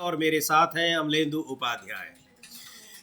और मेरे साथ हैं अमलेंदु उपाध्याय।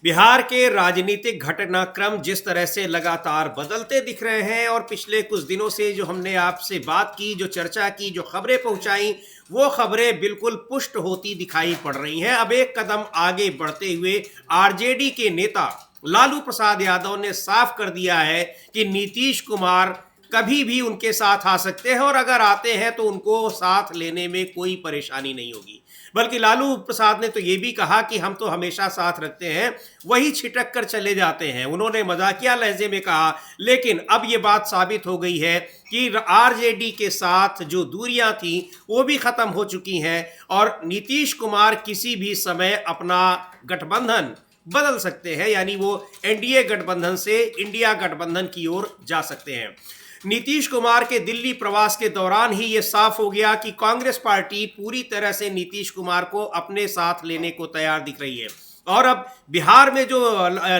बिहार के राजनीतिक घटनाक्रम जिस तरह से लगातार बदलते दिख रहे हैं और पिछले कुछ दिनों से जो हमने आपसे बात की, जो चर्चा की, जो खबरें पहुंचाई, वो खबरें बिल्कुल पुष्ट होती दिखाई पड़ रही हैं। अब एक कदम आगे बढ़ते हुए आरजेडी के नेता लालू प्रसाद यादव ने साफ कर दिया है कि नीतीश कुमार कभी भी उनके साथ आ सकते हैं और अगर आते हैं तो उनको साथ लेने में कोई परेशानी नहीं होगी। बल्कि लालू प्रसाद ने तो ये भी कहा कि हम तो हमेशा साथ रखते हैं, वही छिटक कर चले जाते हैं। उन्होंने मजाकिया लहजे में कहा, लेकिन अब ये बात साबित हो गई है कि आरजेडी के साथ जो दूरियां थी वो भी खत्म हो चुकी हैं और नीतीश कुमार किसी भी समय अपना गठबंधन बदल सकते हैं, यानी वो एनडीए गठबंधन से इंडिया गठबंधन की ओर जा सकते हैं। नीतीश कुमार के दिल्ली प्रवास के दौरान ही यह साफ हो गया कि कांग्रेस पार्टी पूरी तरह से नीतीश कुमार को अपने साथ लेने को तैयार दिख रही है। और अब बिहार में जो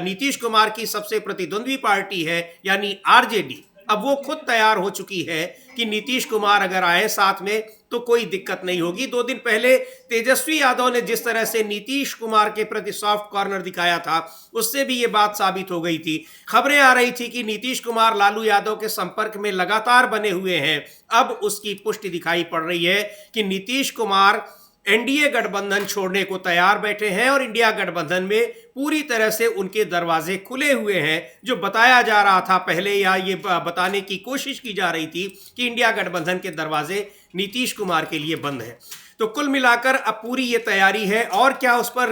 नीतीश कुमार की सबसे प्रतिद्वंद्वी पार्टी है यानी आरजेडी, अब वो खुद तैयार हो चुकी है कि नीतीश कुमार अगर आए साथ में तो कोई दिक्कत नहीं होगी। 2 दिन पहले तेजस्वी यादव ने जिस तरह से नीतीश कुमार के प्रति सॉफ्ट कॉर्नर दिखाया था, उससे भी ये बात साबित हो गई थी। खबरें आ रही थी कि नीतीश कुमार लालू यादव के संपर्क में लगातार बने हुए हैं। अब उसकी पुष्टि दिखाई पड़ रही है कि नीतीश कुमार एनडीए गठबंधन छोड़ने को तैयार बैठे हैं और इंडिया गठबंधन में पूरी तरह से उनके दरवाजे खुले हुए हैं। जो बताया जा रहा था पहले, या ये बताने की कोशिश की जा रही थी कि इंडिया गठबंधन के दरवाजे नीतीश कुमार के लिए बंद हैं। तो कुल मिलाकर अब पूरी ये तैयारी है। और क्या उस पर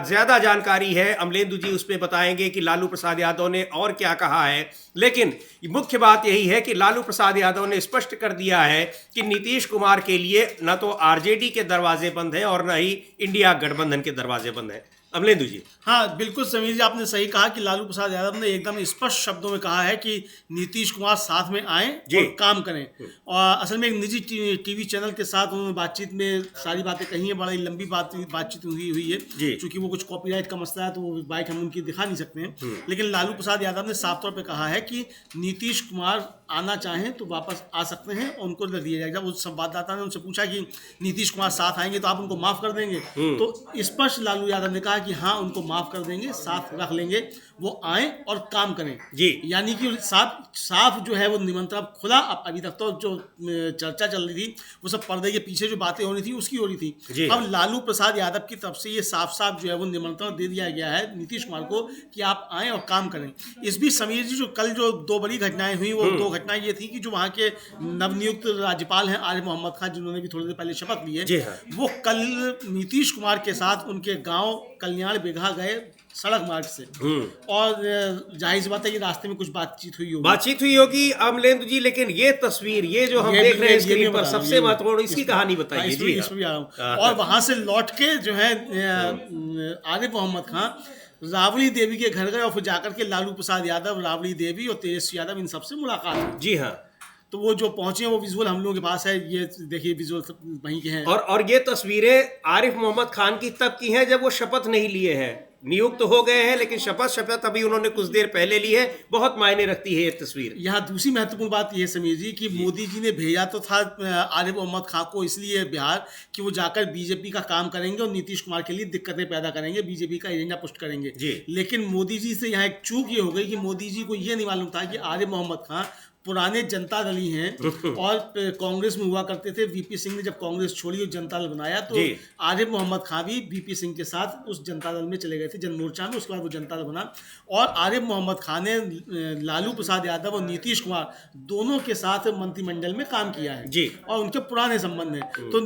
ज्यादा जानकारी है, अमलेंदु जी उसमें बताएंगे कि लालू प्रसाद यादव ने और क्या कहा है। लेकिन मुख्य बात यही है कि लालू प्रसाद यादव ने स्पष्ट कर दिया है कि नीतीश कुमार के लिए न तो आरजेडी के दरवाजे बंद हैं और न ही इंडिया गठबंधन के दरवाजे बंद हैं। अमलेंदु जी। हाँ, बिल्कुल समीर जी, आपने सही कहा कि लालू प्रसाद यादव ने एकदम स्पष्ट शब्दों में कहा है कि नीतीश कुमार साथ में आएं और काम करें। और असल में एक निजी टीवी चैनल के साथ उन्होंने बातचीत में सारी बातें कही हैं। बड़ी लंबी बातचीत हुई है, क्योंकि वो कुछ कॉपीराइट का मसला है तो वो बाइट हम उनकी दिखा नहीं सकते हैं। लेकिन लालू प्रसाद यादव ने साफ तौर पर कहा है कि नीतीश कुमार आना चाहें तो वापस आ सकते हैं और उनको रख दिया जाएगा। वो संवाददाता ने उनसे पूछा कि नीतीश कुमार साथ आएंगे तो आप उनको माफ कर देंगे, तो स्पष्ट लालू यादव ने कहा कि हाँ, उनको माफ कर देंगे, साथ रख लेंगे, वो आए और काम करें जी। यानी कि साफ जो है वो निमंत्रण खुला। अब अभी तक तो जो चर्चा चल रही थी वो सब पर्दे के पीछे जो बातें हो रही थी उसकी हो रही थी। अब लालू प्रसाद यादव की तरफ से ये साफ जो है वो निमंत्रण दे दिया गया है नीतीश कुमार को कि आप आएँ और काम करें। इस बीच समीर जी, जो कल जो 2 बड़ी घटनाएं हुई, वो 2 घटनाएं ये थी कि जो वहाँ के नवनियुक्त राज्यपाल हैं आरिफ मोहम्मद खान, जिन्होंने भी थोड़ी देर पहले शपथ ली है, वो कल नीतीश कुमार के साथ उनके गाँव कल्याण बिघा गए सड़क मार्ग से। और जाहिर सी बात है कि रास्ते में कुछ बातचीत हुई होगी अमलेंदु जी। लेकिन ये तस्वीर, ये जो हम देख रहे हैं स्क्रीन पर, सबसे महत्वपूर्ण इसकी कहानी बताइए जी। इसमें भी आ रहा हूँ। और वहां से लौट के जो है आरिफ मोहम्मद खान राबड़ी देवी के घर गए और फिर जाकर के लालू प्रसाद यादव, राबड़ी देवी और तेजस्वी यादव, इन सबसे मुलाकात हुई। जी हाँ। तो वो जो पहुंचे हैं वो विजुअल हम लोगों के पास है, ये देखिए विजुअल वहीं के हैं। और ये तस्वीरें आरिफ मोहम्मद खान की तब की हैं जब वो शपथ नहीं लिए हैं। नियुक्त हो गए हैं लेकिन शपथ अभी उन्होंने कुछ देर पहले ली है। बहुत मायने रखती है ये तस्वीर। यहाँ दूसरी महत्वपूर्ण बात यह है समीर जी कि मोदी जी ने भेजा तो था आरिफ मोहम्मद खान को इसलिए बिहार कि वो जाकर बीजेपी का काम करेंगे और नीतीश कुमार के लिए दिक्कतें पैदा करेंगे, बीजेपी का एजेंडा पुष्ट करेंगे। लेकिन मोदी जी से यहाँ एक चूक ये हो गई कि मोदी जी को ये नहीं मालूम था कि आरिफ मोहम्मद खान पुराने जनता दल ही हैं और कांग्रेस में हुआ करते थे। वीपी सिंह ने जब कांग्रेस छोड़ी और जनता दल बनाया तो आरिफ मोहम्मद खान भी वीपी सिंह के साथ उस जनता दल में चले गए थे, जनमोर्चा में। उसके बाद वो जनता दल बना और आरिफ मोहम्मद खान ने लालू प्रसाद यादव और नीतीश कुमार दोनों के साथ मंत्रिमंडल में काम किया है और उनके पुराने संबंध हैं। तो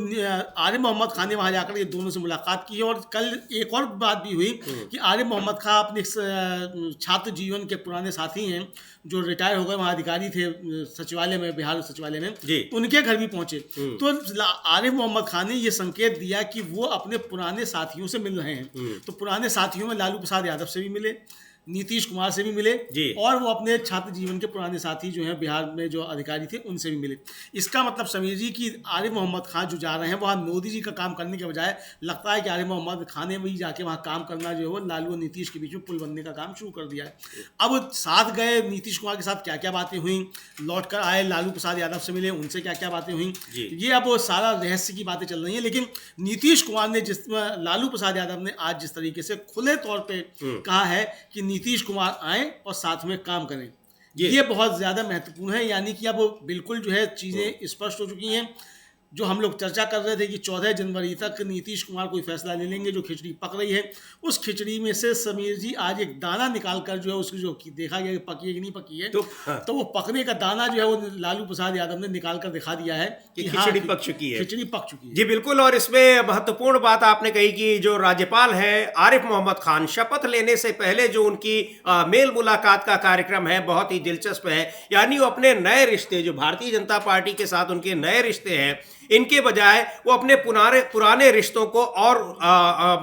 आरिफ मोहम्मद खान ने वहां जाकर ये दोनों से मुलाकात की। और कल एक और बात भी हुई कि आरिफ मोहम्मद खान अपने छात्र जीवन के पुराने साथी हैं जो रिटायर हो गए, वहाँ अधिकारी थे सचिवालय में, बिहार सचिवालय में, उनके घर भी पहुंचे। तो आरिफ मोहम्मद खान ने ये संकेत दिया कि वो अपने पुराने साथियों से मिल रहे हैं। तो पुराने साथियों में लालू प्रसाद यादव से भी मिले, नीतीश कुमार से भी मिले जी। और वो अपने छात्र जीवन के पुराने साथी जो हैं बिहार में जो अधिकारी थे उनसे भी मिले। इसका मतलब समीर जी कि आरिफ मोहम्मद खान जो जा रहे हैं वहाँ मोदी जी का काम करने के बजाय लगता है कि आरिफ मोहम्मद खान ने भी जाके वहाँ काम करना जो है वो लालू और नीतीश के बीच में पुल बनने का काम शुरू कर दिया है। अब साथ गए नीतीश कुमार के साथ क्या क्या बातें हुई, लौट कर आए लालू प्रसाद यादव से मिले, उनसे क्या क्या बातें हुई, ये अब वो सारा रहस्य की बातें चल रही हैं। लेकिन नीतीश कुमार ने लालू प्रसाद यादव ने आज जिस तरीके से खुले तौर पे कहा है कि नीतीश कुमार आए और साथ में काम करें, ये बहुत ज्यादा महत्वपूर्ण है। यानी कि अब बिल्कुल जो है चीजें स्पष्ट हो चुकी हैं। जो हम लोग चर्चा कर रहे थे कि 14 जनवरी तक नीतीश कुमार कोई फैसला ले लेंगे, जो खिचड़ी पक रही है उस खिचड़ी में से समीर जी आज एक दाना निकाल कर जो है उसकी जो देखा गया कि पकी है कि नहीं पकी है, तो वो पकने का दाना जो है वो लालू प्रसाद यादव ने निकाल कर दिखा दिया है कि खिचड़ी पक चुकी है, खिचड़ी पक चुकी है। जी बिल्कुल। और इसमें महत्वपूर्ण बात आपने कही कि जो राज्यपाल है आरिफ मोहम्मद खान शपथ लेने से पहले जो उनकी मेल मुलाकात का कार्यक्रम है बहुत ही दिलचस्प है। यानी वो अपने नए रिश्ते जो भारतीय जनता पार्टी के साथ उनके नए रिश्ते हैं इनके बजाय वो अपने पुराने रिश्तों को और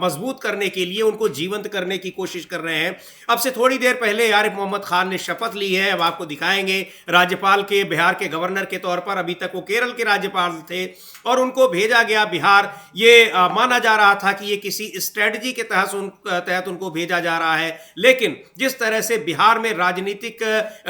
मजबूत करने के लिए उनको जीवंत करने की कोशिश कर रहे हैं। अब से थोड़ी देर पहले आरिफ मोहम्मद खान ने शपथ ली है, अब आपको दिखाएंगे। राज्यपाल के बिहार के गवर्नर के तौर पर, अभी तक वो केरल के राज्यपाल थे और उनको भेजा गया बिहार। ये माना जा रहा था कि ये किसी स्ट्रेटजी के तहत उनको भेजा जा रहा है, लेकिन जिस तरह से बिहार में राजनीतिक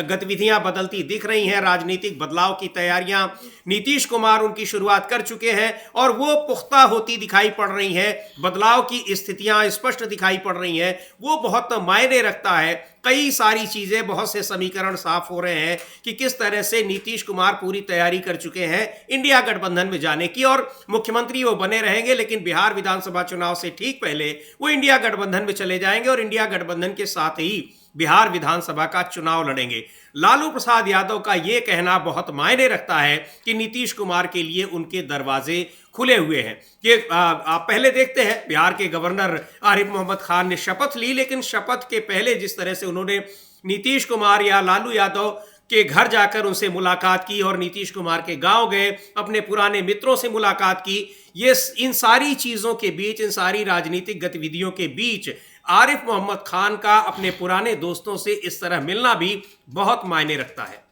गतिविधियां बदलती दिख रही हैं, राजनीतिक बदलाव की तैयारियां नीतीश कुमार उनकी शुरुआत कर चुके हैं और वो पुख्ता होती दिखाई पड़ रही हैं, बदलाव की स्थितियां स्पष्ट दिखाई पड़ रही हैं, वो बहुत मायने रखता है। कई सारी चीजें, बहुत से समीकरण साफ हो रहे हैं कि किस तरह से नीतीश कुमार पूरी तैयारी कर चुके हैं इंडिया गठबंधन में जाने की, और मुख्यमंत्री वो बने रहेंगे लेकिन बिहार विधानसभा चुनाव से ठीक पहले वो इंडिया गठबंधन में चले जाएंगे और इंडिया गठबंधन के साथ ही बिहार विधानसभा का चुनाव लड़ेंगे। लालू प्रसाद यादव का यह कहना बहुत मायने रखता है कि नीतीश कुमार के लिए उनके दरवाजे खुले हुए हैं। ये आप पहले देखते हैं, बिहार के गवर्नर आरिफ मोहम्मद खान ने शपथ ली, लेकिन शपथ के पहले जिस तरह से उन्होंने नीतीश कुमार या लालू यादव के घर जाकर उनसे मुलाकात की और नीतीश कुमार के गांव गए, अपने पुराने मित्रों से मुलाकात की, ये इन सारी चीजों के बीच, इन सारी राजनीतिक गतिविधियों के बीच आरिफ मोहम्मद खान का अपने पुराने दोस्तों से इस तरह मिलना भी बहुत मायने रखता है।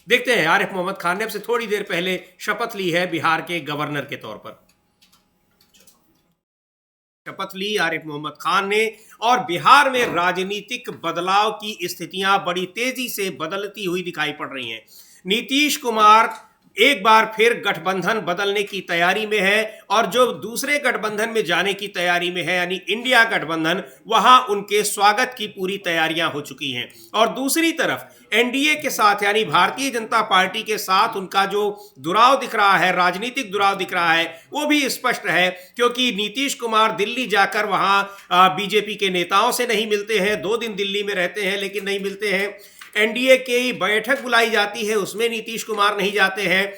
देखते हैं, आरिफ मोहम्मद खान ने अब से थोड़ी देर पहले शपथ ली है बिहार के गवर्नर के तौर पर। शपथ ली आरिफ मोहम्मद खान ने और बिहार में राजनीतिक बदलाव की स्थितियां बड़ी तेजी से बदलती हुई दिखाई पड़ रही हैं। नीतीश कुमार एक बार फिर गठबंधन बदलने की तैयारी में है और जो दूसरे गठबंधन में जाने की तैयारी में है यानी इंडिया गठबंधन, वहां उनके स्वागत की पूरी तैयारियां हो चुकी हैं। और दूसरी तरफ एनडीए के साथ यानी भारतीय जनता पार्टी के साथ उनका जो दुराव दिख रहा है, राजनीतिक दुराव दिख रहा है, वो भी स्पष्ट है, क्योंकि नीतीश कुमार दिल्ली जाकर वहां बीजेपी के नेताओं से नहीं मिलते हैं। 2 दिन दिल्ली में रहते हैं लेकिन नहीं मिलते हैं। एनडीए की बैठक बुलाई जाती है, उसमें नीतीश कुमार नहीं जाते हैं।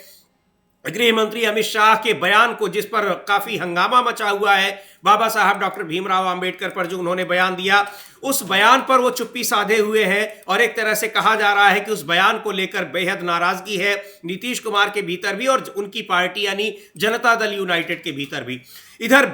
गृह मंत्री अमित शाह के बयान को, जिस पर काफी हंगामा मचा हुआ है, बाबा साहब डॉक्टर भीमराव अंबेडकर पर जो उन्होंने बयान दिया, उस बयान पर वो चुप्पी साधे हुए हैं और एक तरह से कहा जा रहा है कि उस बयान को लेकर बेहद नाराजगी है नीतीश कुमार के भीतर भी और उनकी पार्टी यानी जनता दल यूनाइटेड के भीतर भी। इधर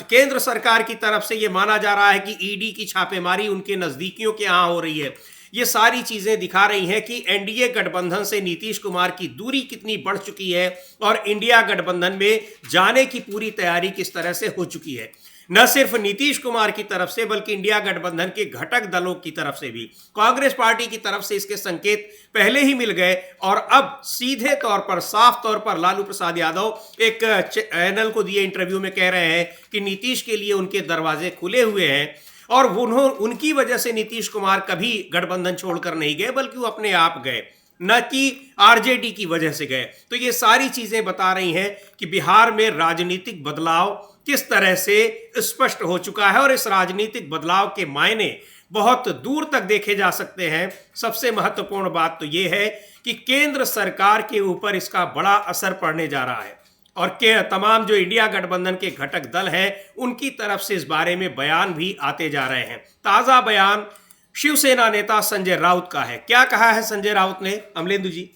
केंद्र सरकार की तरफ से ये माना जा रहा है कि ईडी की छापेमारी उनके नजदीकियों के यहाँ हो रही है। ये सारी चीजें दिखा रही हैं कि एनडीए गठबंधन से नीतीश कुमार की दूरी कितनी बढ़ चुकी है और इंडिया गठबंधन में जाने की पूरी तैयारी किस तरह से हो चुकी है, न सिर्फ नीतीश कुमार की तरफ से बल्कि इंडिया गठबंधन के घटक दलों की तरफ से भी। कांग्रेस पार्टी की तरफ से इसके संकेत पहले ही मिल गए और अब सीधे तौर पर, साफ तौर पर लालू प्रसाद यादव एक चैनल को दिए इंटरव्यू में कह रहे हैं कि नीतीश के लिए उनके दरवाजे खुले हुए हैं और उनकी वजह से नीतीश कुमार कभी गठबंधन छोड़कर नहीं गए बल्कि वो अपने आप गए, न कि आरजेडी की वजह से गए। तो ये सारी चीजें बता रही हैं कि बिहार में राजनीतिक बदलाव किस तरह से स्पष्ट हो चुका है और इस राजनीतिक बदलाव के मायने बहुत दूर तक देखे जा सकते हैं। सबसे महत्वपूर्ण बात तो ये है कि केंद्र सरकार के ऊपर इसका बड़ा असर पड़ने जा रहा है और तमाम जो इंडिया गठबंधन के घटक दल हैं उनकी तरफ से इस बारे में बयान भी आते जा रहे हैं। ताजा बयान शिवसेना नेता संजय राउत का है। क्या कहा है संजय राउत ने, अमलेंदु जी?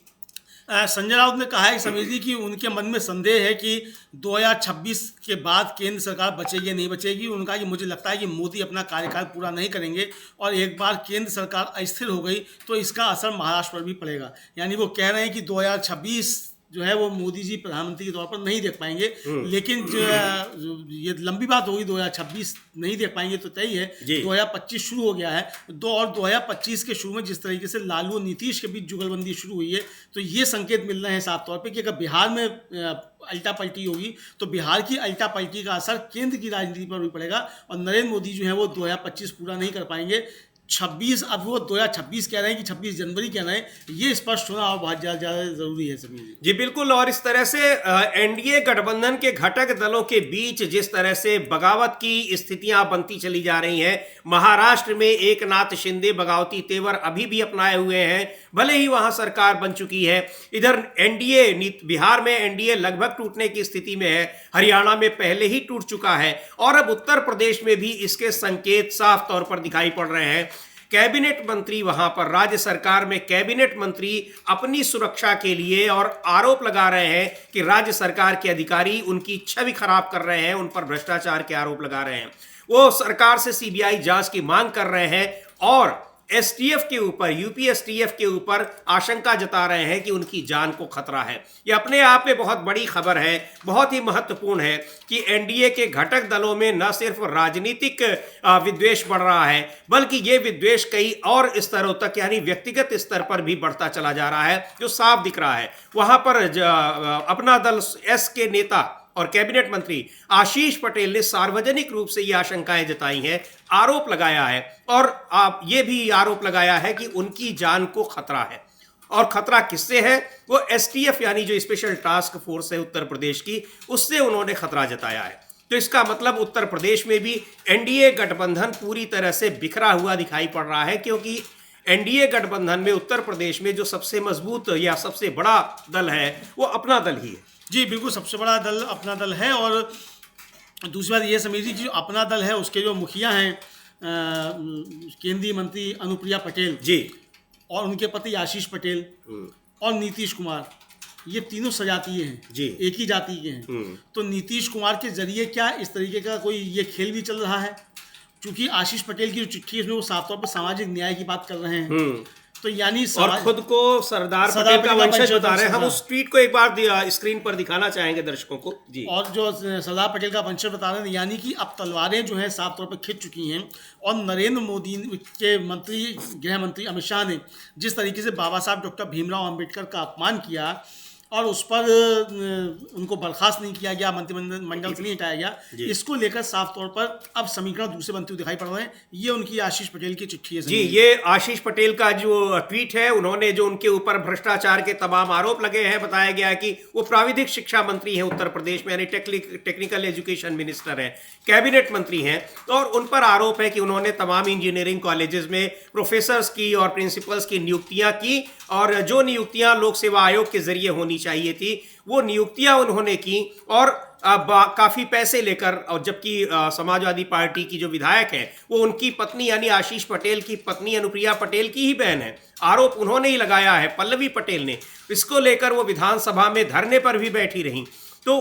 संजय राउत ने कहा है समीर जी कि उनके मन में संदेह है कि 2026 के बाद केंद्र सरकार बचेगी या नहीं बचेगी। उन्होंने कहा कि मुझे लगता है कि मोदी अपना कार्यकाल पूरा नहीं करेंगे और एक बार केंद्र सरकार अस्थिर हो गई तो इसका असर महाराष्ट्र पर भी पड़ेगा। यानी वो कह रहे हैं कि 2026 जो है वो मोदी जी प्रधानमंत्री के तौर पर नहीं देख पाएंगे, लेकिन जो ये लंबी बात होगी, 2026 नहीं देख पाएंगे तो तय है। 2025 शुरू हो गया है, 2025 के शुरू में जिस तरीके से लालू और नीतीश के बीच जुगलबंदी शुरू हुई है, तो ये संकेत मिल रहे हैं साफ तौर पे कि अगर बिहार में अल्टा पलटी होगी तो बिहार की अल्टा पलटी का असर केंद्र की राजनीति पर भी पड़ेगा और नरेंद्र मोदी जो है वो 2025 पूरा नहीं कर पाएंगे। 26 अब वो 2026 कह रहे हैं कि 26 जनवरी कह रहे हैं, ये स्पष्ट होना और बहुत ज़्यादा ज़रूरी है समीर जी। बिल्कुल, और इस तरह से एनडीए गठबंधन के घटक दलों के बीच जिस तरह से बगावत की स्थितियां बनती चली जा रही हैं, महाराष्ट्र में एकनाथ शिंदे बगावती तेवर अभी भी अपनाए हुए हैं, भले ही वहां सरकार बन चुकी है। इधर एनडीए बिहार में एनडीए लगभग टूटने की स्थिति में है, हरियाणा में पहले ही टूट चुका है और अब उत्तर प्रदेश में भी इसके संकेत साफ तौर पर दिखाई पड़ रहे हैं। कैबिनेट मंत्री वहां पर, राज्य सरकार में कैबिनेट मंत्री अपनी सुरक्षा के लिए और आरोप लगा रहे हैं कि राज्य सरकार के अधिकारी उनकी छवि खराब कर रहे हैं, उन पर भ्रष्टाचार के आरोप लगा रहे हैं। वो सरकार से सीबीआई जांच की मांग कर रहे हैं और एसटीएफ के ऊपर, यूपी एसटीएफ के ऊपर आशंका जता रहे हैं कि उनकी जान को खतरा है। ये अपने आप में बहुत बड़ी खबर है, बहुत ही महत्वपूर्ण है कि एनडीए के घटक दलों में न सिर्फ राजनीतिक विद्वेष बढ़ रहा है, बल्कि ये विद्वेष कई और स्तरों तक यानी व्यक्तिगत स्तर पर भी बढ़ता चला जा रहा है, जो साफ दिख रहा है। वहां पर अपना दल एस के नेता और कैबिनेट मंत्री आशीष पटेल ने सार्वजनिक रूप से ये आशंकाएं जताई हैं, आरोप लगाया है और ये भी आरोप लगाया है कि उनकी जान को खतरा है। और खतरा किससे है? वो एसटीएफ यानी जो स्पेशल टास्क फोर्स है उत्तर प्रदेश की, उससे उन्होंने खतरा जताया है। तो इसका मतलब उत्तर प्रदेश में भी एनडीए गठबंधन पूरी तरह से बिखरा हुआ दिखाई पड़ रहा है, क्योंकि एनडीए गठबंधन में उत्तर प्रदेश में जो सबसे मजबूत या सबसे बड़ा दल है वो अपना दल ही है। जी बिल्कुल, सबसे बड़ा दल अपना दल है। और दूसरी बात ये समझ लीजिए, जो अपना दल है उसके जो मुखिया हैं केंद्रीय मंत्री अनुप्रिया पटेल जी, और उनके पति आशीष पटेल और नीतीश कुमार, ये तीनों सजातीय हैं जी, एक ही जाति के हैं। तो नीतीश कुमार के जरिए क्या इस तरीके का कोई ये खेल भी चल रहा है? क्योंकि आशीष पटेल की जो चिट्ठी है उसमें वो साफ तौर पर सामाजिक न्याय की बात कर रहे हैं, तो यानी और खुद को सरदार पटेल का वंशज बता रहे हैं। हम उस ट्वीट को एक बार स्क्रीन पर दिखाना चाहेंगे दर्शकों को जी। और जो सरदार पटेल का वंशज बता रहे हैं, यानी कि अब तलवारें जो हैं साफ तौर पर खिंच चुकी हैं। और नरेंद्र मोदी के मंत्री, गृह मंत्री अमित शाह ने जिस तरीके से बाबा साहब डॉक्टर भीमराव अंबेडकर का अपमान किया और उस पर उनको बर्खास्त नहीं किया गया, मंत्रिमंडल से नहीं हटाया गया, इसको लेकर साफ तौर पर अब समीकरण दूसरे बनते हुए दिखाई पड़ रहे हैं। ये उनकी आशीष पटेल की चिट्ठी है जी। ये आशीष पटेल का जो ट्वीट है, उन्होंने जो उनके ऊपर भ्रष्टाचार के तमाम आरोप लगे हैं, बताया गया है कि वो प्राविधिक शिक्षा मंत्री हैं उत्तर प्रदेश में, यानी टेक्निकल एजुकेशन मिनिस्टर हैं, कैबिनेट मंत्री हैं, और उन पर आरोप है कि उन्होंने तमाम इंजीनियरिंग कॉलेजेस में प्रोफेसर्स की और प्रिंसिपल्स की नियुक्तियां की, और जो नियुक्तियां लोक सेवा आयोग के जरिए होनी चाहिए थी वो नियुक्तियां उन्होंने की, और काफी पैसे लेकर। और जबकि समाजवादी पार्टी की जो विधायक है वो उनकी पत्नी यानी आशीष पटेल की पत्नी अनुप्रिया पटेल की ही बहन है, आरोप उन्होंने ही लगाया है, पल्लवी पटेल ने। इसको लेकर वो विधानसभा में धरने पर भी बैठी रहीं। तो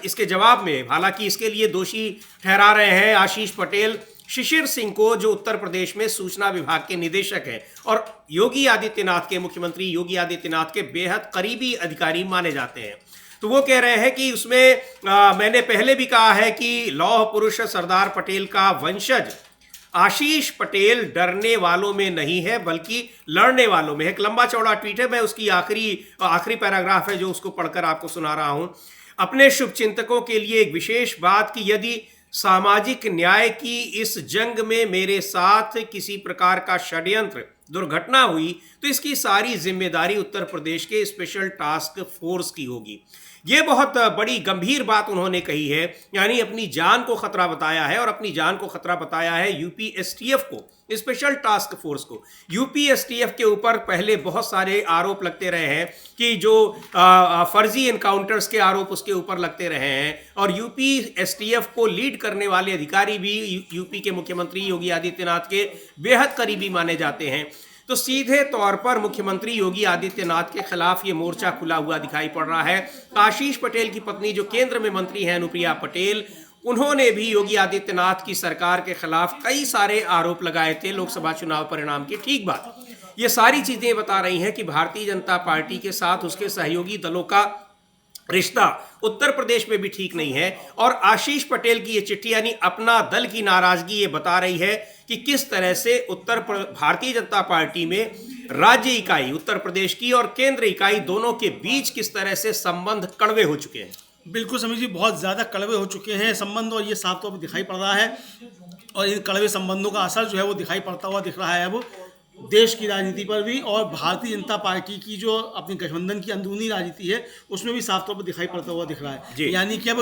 इसके जवाब में, हालांकि इसके लिए दोषी ठहरा रहे हैं आशीष पटेल शिशिर सिंह को, जो उत्तर प्रदेश में सूचना विभाग के निदेशक हैं और योगी आदित्यनाथ के, मुख्यमंत्री योगी आदित्यनाथ के बेहद करीबी अधिकारी माने जाते हैं। तो वो कह रहे हैं कि उसमें मैंने पहले भी कहा है कि लौह पुरुष सरदार पटेल का वंशज आशीष पटेल डरने वालों में नहीं है बल्कि लड़ने वालों में है। एक लंबा चौड़ा ट्वीट है, मैं उसकी आखिरी पैराग्राफ है जो उसको पढ़कर आपको सुना रहा हूं। अपने शुभचिंतकों के लिए एक विशेष बात कि यदि सामाजिक न्याय की इस जंग में मेरे साथ किसी प्रकार का षड्यंत्र, दुर्घटना हुई तो इसकी सारी जिम्मेदारी उत्तर प्रदेश के स्पेशल टास्क फोर्स की होगी। ये बहुत बड़ी गंभीर बात उन्होंने कही है, यानी अपनी जान को खतरा बताया है, और अपनी जान को खतरा बताया है यूपी एसटीएफ को, स्पेशल टास्क फोर्स को। यूपी एसटीएफ के ऊपर पहले बहुत सारे आरोप लगते रहे हैं कि जो फर्जी एनकाउंटर्स के आरोप उसके ऊपर लगते रहे हैं, और यूपी एसटीएफ को लीड करने वाले अधिकारी भी यूपी के मुख्यमंत्री योगी आदित्यनाथ के बेहद करीबी माने जाते हैं। तो सीधे तौर पर मुख्यमंत्री योगी आदित्यनाथ के खिलाफ ये मोर्चा खुला हुआ दिखाई पड़ रहा है। आशीष पटेल की पत्नी जो केंद्र में मंत्री हैं अनुप्रिया पटेल, उन्होंने भी योगी आदित्यनाथ की सरकार के खिलाफ कई सारे आरोप लगाए थे लोकसभा चुनाव परिणाम के ठीक बाद। ये सारी चीजें बता रही हैं कि भारतीय जनता पार्टी के साथ उसके सहयोगी दलों का रिश्ता उत्तर प्रदेश में भी ठीक नहीं है। और आशीष पटेल की ये चिट्ठी यानी अपना दल की नाराजगी ये बता रही है कि किस तरह से भारतीय जनता पार्टी में राज्य इकाई उत्तर प्रदेश की और केंद्र इकाई दोनों के बीच किस तरह से संबंध कड़वे हो चुके हैं। बिल्कुल समीर जी, बहुत ज़्यादा कड़वे हो चुके हैं संबंध, और ये साफ तौर पर दिखाई पड़ रहा है। और इन कड़वे संबंधों का असर जो है वो दिखाई पड़ता हुआ दिख रहा है अब देश की राजनीति पर भी, और भारतीय जनता पार्टी की जो अपनी गठबंधन की अंदरूनी राजनीति है उसमें भी साफ तौर पर दिखाई पड़ता हुआ दिख रहा है। यानी कि अब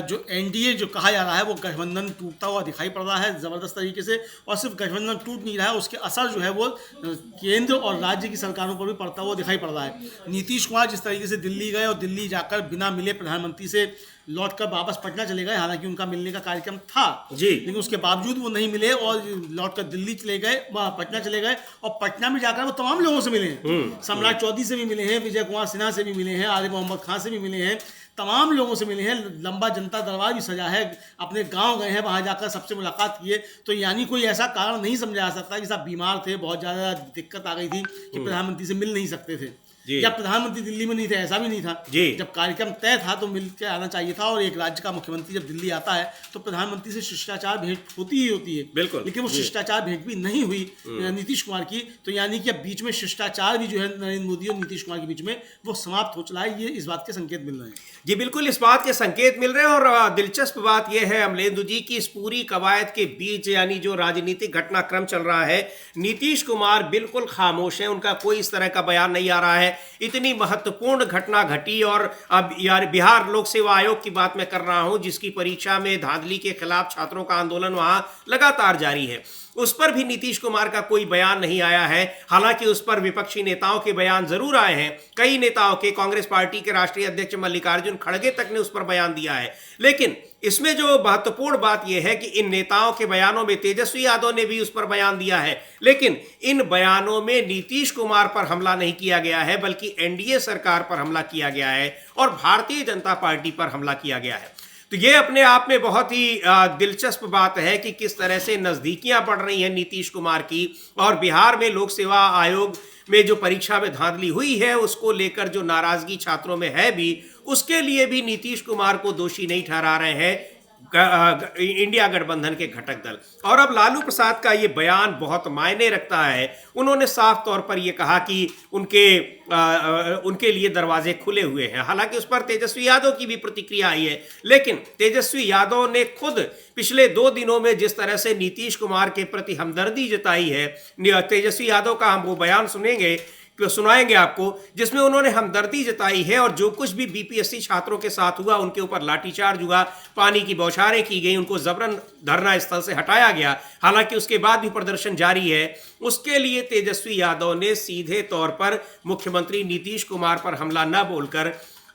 जो एनडीए जो कहा जा रहा है वो गठबंधन टूटता हुआ दिखाई पड़ रहा है ज़बरदस्त तरीके से। और सिर्फ गठबंधन टूट नहीं रहा है, उसके असर जो है वो केंद्र और राज्य की सरकारों पर भी पड़ता हुआ दिखाई पड़ रहा है। नीतीश कुमार जिस तरीके से दिल्ली गए और दिल्ली जाकर बिना मिले प्रधानमंत्री से लौटकर वापस पटना चले गए, हालांकि उनका मिलने का कार्यक्रम था लेकिन उसके बावजूद वो नहीं मिले और लौटकर दिल्ली चले गए, पटना चले गए, और पटना में जाकर वो तमाम लोगों से मिले हैं। सम्राट चौधरी से भी मिले हैं, विजय कुमार सिन्हा से भी मिले हैं, आरिफ मोहम्मद खान से भी मिले हैं, तमाम लोगों से मिले हैं। लंबा जनता दरबार भी सजा है, अपने गांव गए हैं, वहां जाकर सबसे मुलाकात किए। तो यानी कोई ऐसा कारण नहीं समझा जा सकता कि साहब बीमार थे, बहुत ज़्यादा दिक्कत आ गई थी कि प्रधानमंत्री से मिल नहीं सकते थे, या प्रधानमंत्री दिल्ली में नहीं थे, ऐसा भी नहीं था। जब कार्यक्रम तय था तो मिल के आना चाहिए था। और एक राज्य का मुख्यमंत्री जब दिल्ली आता है तो प्रधानमंत्री से शिष्टाचार भेंट होती ही होती है, बिल्कुल। लेकिन वो शिष्टाचार भेंट भी नहीं हुई नीतीश कुमार की। तो यानी कि अब बीच में शिष्टाचार भी जो है नरेंद्र मोदी और नीतीश कुमार के बीच में वो समाप्त हो चला है। ये इस बात के संकेत मिल रहे हैं। जी बिल्कुल, इस बात के संकेत मिल रहे हैं। और दिलचस्प बात यह है अमलेंदु जी की इस पूरी कवायद के बीच यानी जो राजनीतिक घटनाक्रम चल रहा है, नीतीश कुमार बिल्कुल खामोश हैं, उनका कोई इस तरह का बयान नहीं आ रहा है। इतनी महत्वपूर्ण घटना घटी, और अब यार बिहार लोक सेवा आयोग की बात मैं कर रहा हूं जिसकी परीक्षा में धांधली के खिलाफ छात्रों का आंदोलन वहां लगातार जारी है, उस पर भी नीतीश कुमार का कोई बयान नहीं आया है। हालांकि उस पर विपक्षी नेताओं के बयान जरूर आए हैं, कई नेताओं के, कांग्रेस पार्टी के राष्ट्रीय अध्यक्ष मल्लिकार्जुन खड़गे तक ने उस पर बयान दिया है। लेकिन इसमें जो महत्वपूर्ण बात यह है कि इन नेताओं के बयानों में तेजस्वी यादव ने भी उस पर बयान दिया है, लेकिन इन बयानों में नीतीश कुमार पर हमला नहीं किया गया है, बल्कि एनडीए सरकार पर हमला किया गया है और भारतीय जनता पार्टी पर हमला किया गया है। तो ये अपने आप में बहुत ही दिलचस्प बात है कि किस तरह से नजदीकियां बढ़ रही हैं नीतीश कुमार की, और बिहार में लोक सेवा आयोग में जो परीक्षा में धांधली हुई है उसको लेकर जो नाराजगी छात्रों में है भी, उसके लिए भी नीतीश कुमार को दोषी नहीं ठहरा रहे हैं इंडिया गठबंधन के घटक दल। और अब लालू प्रसाद का ये बयान बहुत मायने रखता है। उन्होंने साफ तौर पर यह कहा कि उनके लिए दरवाजे खुले हुए हैं। हालांकि उस पर तेजस्वी यादव की भी प्रतिक्रिया आई है, लेकिन तेजस्वी यादव ने खुद पिछले 2 दिनों में जिस तरह से नीतीश कुमार के प्रति हमदर्दी जताई है, तेजस्वी यादव का हम वो बयान सुनाएंगे आपको जिसमें उन्होंने हमदर्दी जताई है। और जो कुछ भी बीपीएससी छात्रों के साथ हुआ, उनके ऊपर लाठीचार्ज हुआ, पानी की बौछारें की गई, उनको जबरन धरना स्थल से हटाया गया, हालांकि उसके बाद भी प्रदर्शन जारी है, उसके लिए तेजस्वी यादव ने सीधे तौर पर मुख्यमंत्री नीतीश कुमार पर हमला न बोलकर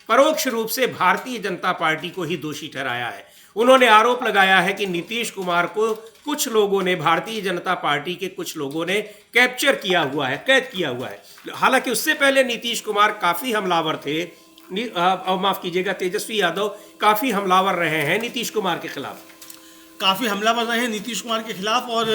परोक्ष रूप से भारतीय जनता पार्टी को ही दोषी ठहराया है। उन्होंने आरोप लगाया है कि नीतीश कुमार को कुछ लोगों ने, भारतीय जनता पार्टी के कुछ लोगों ने कैप्चर किया हुआ है, कैद किया हुआ है। हालांकि उससे पहले नीतीश कुमार काफ़ी हमलावर थे, माफ़ कीजिएगा, तेजस्वी यादव काफ़ी हमलावर रहे हैं नीतीश कुमार के खिलाफ, काफ़ी हमलावर रहे हैं नीतीश कुमार के खिलाफ। और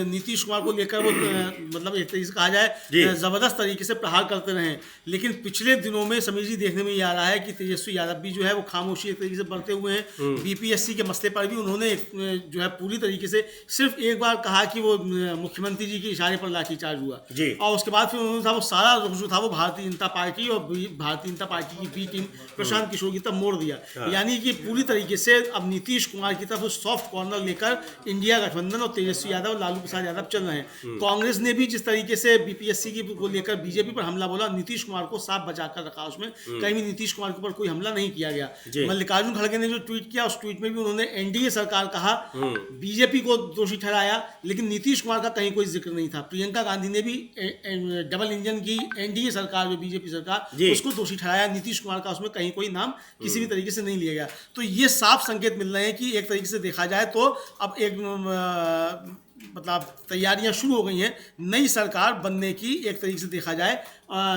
नीतीश कुमार को लेकर वो मतलब एक तरीके से कहा जाए ज़बरदस्त तरीके से प्रहार करते रहे। लेकिन पिछले दिनों में समीर जी देखने में ये आ रहा है कि तेजस्वी यादव भी जो है वो खामोशी एक तरीके से बरते हुए हैं। बीपीएससी के मसले पर भी उन्होंने जो है पूरी तरीके से सिर्फ एक बार कहा कि वो मुख्यमंत्री जी के इशारे पर लाठीचार्ज हुआ, और उसके बाद फिर उन्होंने वो सारा रुख जो था वो भारतीय जनता पार्टी और भारतीय जनता पार्टी की बी टीम प्रशांत किशोर की तरफ मोड़ दिया। यानी कि पूरी तरीके से अब नीतीश कुमार की तरफ सॉफ्ट लेकर इंडिया गठबंधन और तेजस्वी यादव, लालू प्रसाद यादव चल रहे हैं। कांग्रेस ने भी जिस तरीके से बीपीएससी की को लेकर बीजेपी पर हमला बोला, नीतीश कुमार को साफ बचाकर रखा, उसमें कहीं भी नीतीश कुमार के ऊपर कोई हमला नहीं किया गया। मल्लिकार्जुन खड़गे ने जो ट्वीट किया, उस ट्वीट में भी उन्होंने एनडीए सरकार कहा, बीजेपी को दोषी ठहराया, लेकिन नीतीश कुमार का कहीं कोई जिक्र नहीं था। प्रियंका गांधी ने भी डबल इंजन की एनडीए सरकार जो बीजेपी सरकार, उसको दोषी ठहराया। नीतीश कुमार का उसमें कहीं कोई नाम किसी भी तरीके से नहीं लिया गया। तो ये साफ संकेत मिल रहे हैं कि एक तरीके से देखा जाए तो अब एक मतलब तैयारियां शुरू हो गई हैं नई सरकार बनने की। एक तरीके से देखा जाए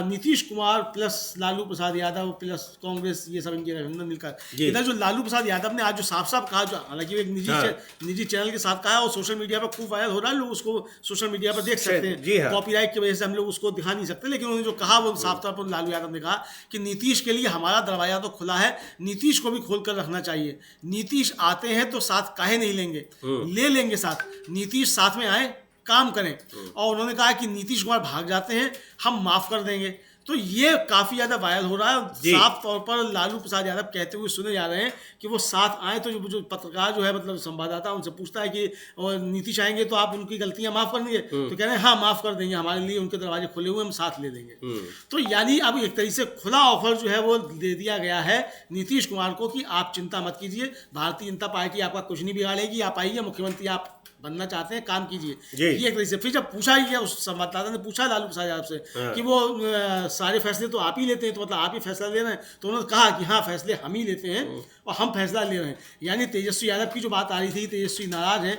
नीतीश कुमार प्लस लालू प्रसाद यादव प्लस कांग्रेस, ये सब इनके गठबंधन मिलकर। इधर जो लालू प्रसाद यादव ने आज जो साफ साफ कहा, जो हालांकि वो एक निजी चैनल के साथ कहा और सोशल मीडिया पर खूब वायरल हो रहा है, लोग उसको सोशल मीडिया पर देख सकते हैं। कॉपीराइट की वजह से हम लोग उसको दिखा नहीं सकते, लेकिन उन्होंने जो कहा वो साफ तौर पर लालू यादव ने कहा कि नीतीश के लिए हमारा दरवाजा तो खुला है, नीतीश को भी खोल कर रखना चाहिए। नीतीश आते हैं तो साथ काहे नहीं लेंगे, ले लेंगे साथ। नीतीश साथ में आए, काम करें। और उन्होंने कहा कि नीतीश कुमार भाग जाते हैं, हम माफ कर देंगे। तो ये काफी ज्यादा वायरल हो रहा है। साफ तौर पर लालू प्रसाद यादव कहते हुए सुने जा रहे हैं कि वो साथ आए। तो जो पत्रकार जो है, मतलब संवाददाता, उनसे पूछता है कि नीतीश आएंगे तो आप उनकी गलतियां माफ कर देंगे? तो कह रहे हैं हाँ माफ कर देंगे, हमारे लिए उनके दरवाजे खुले हुए, हम साथ ले देंगे। तो यानी अब एक तरीके से खुला ऑफर जो है वो दे दिया गया है नीतीश कुमार को कि आप चिंता मत कीजिए, भारतीय जनता पार्टी आपका कुछ नहीं बिगाड़ेगी, आप आइए, मुख्यमंत्री आप बनना चाहते हैं, काम कीजिए। ये एक तरीके से। फिर जब पूछा ही गया, उस संवाददाता ने पूछा लालू प्रसाद यादव से कि वो सारे फैसले तो आप ही लेते हैं, तो मतलब आप ही फैसला ले रहे हैं? तो उन्होंने कहा कि हाँ, फैसले हम ही लेते हैं और हम फैसला ले रहे हैं। यानी तेजस्वी यादव की जो बात आ रही थी, तेजस्वी नाराज है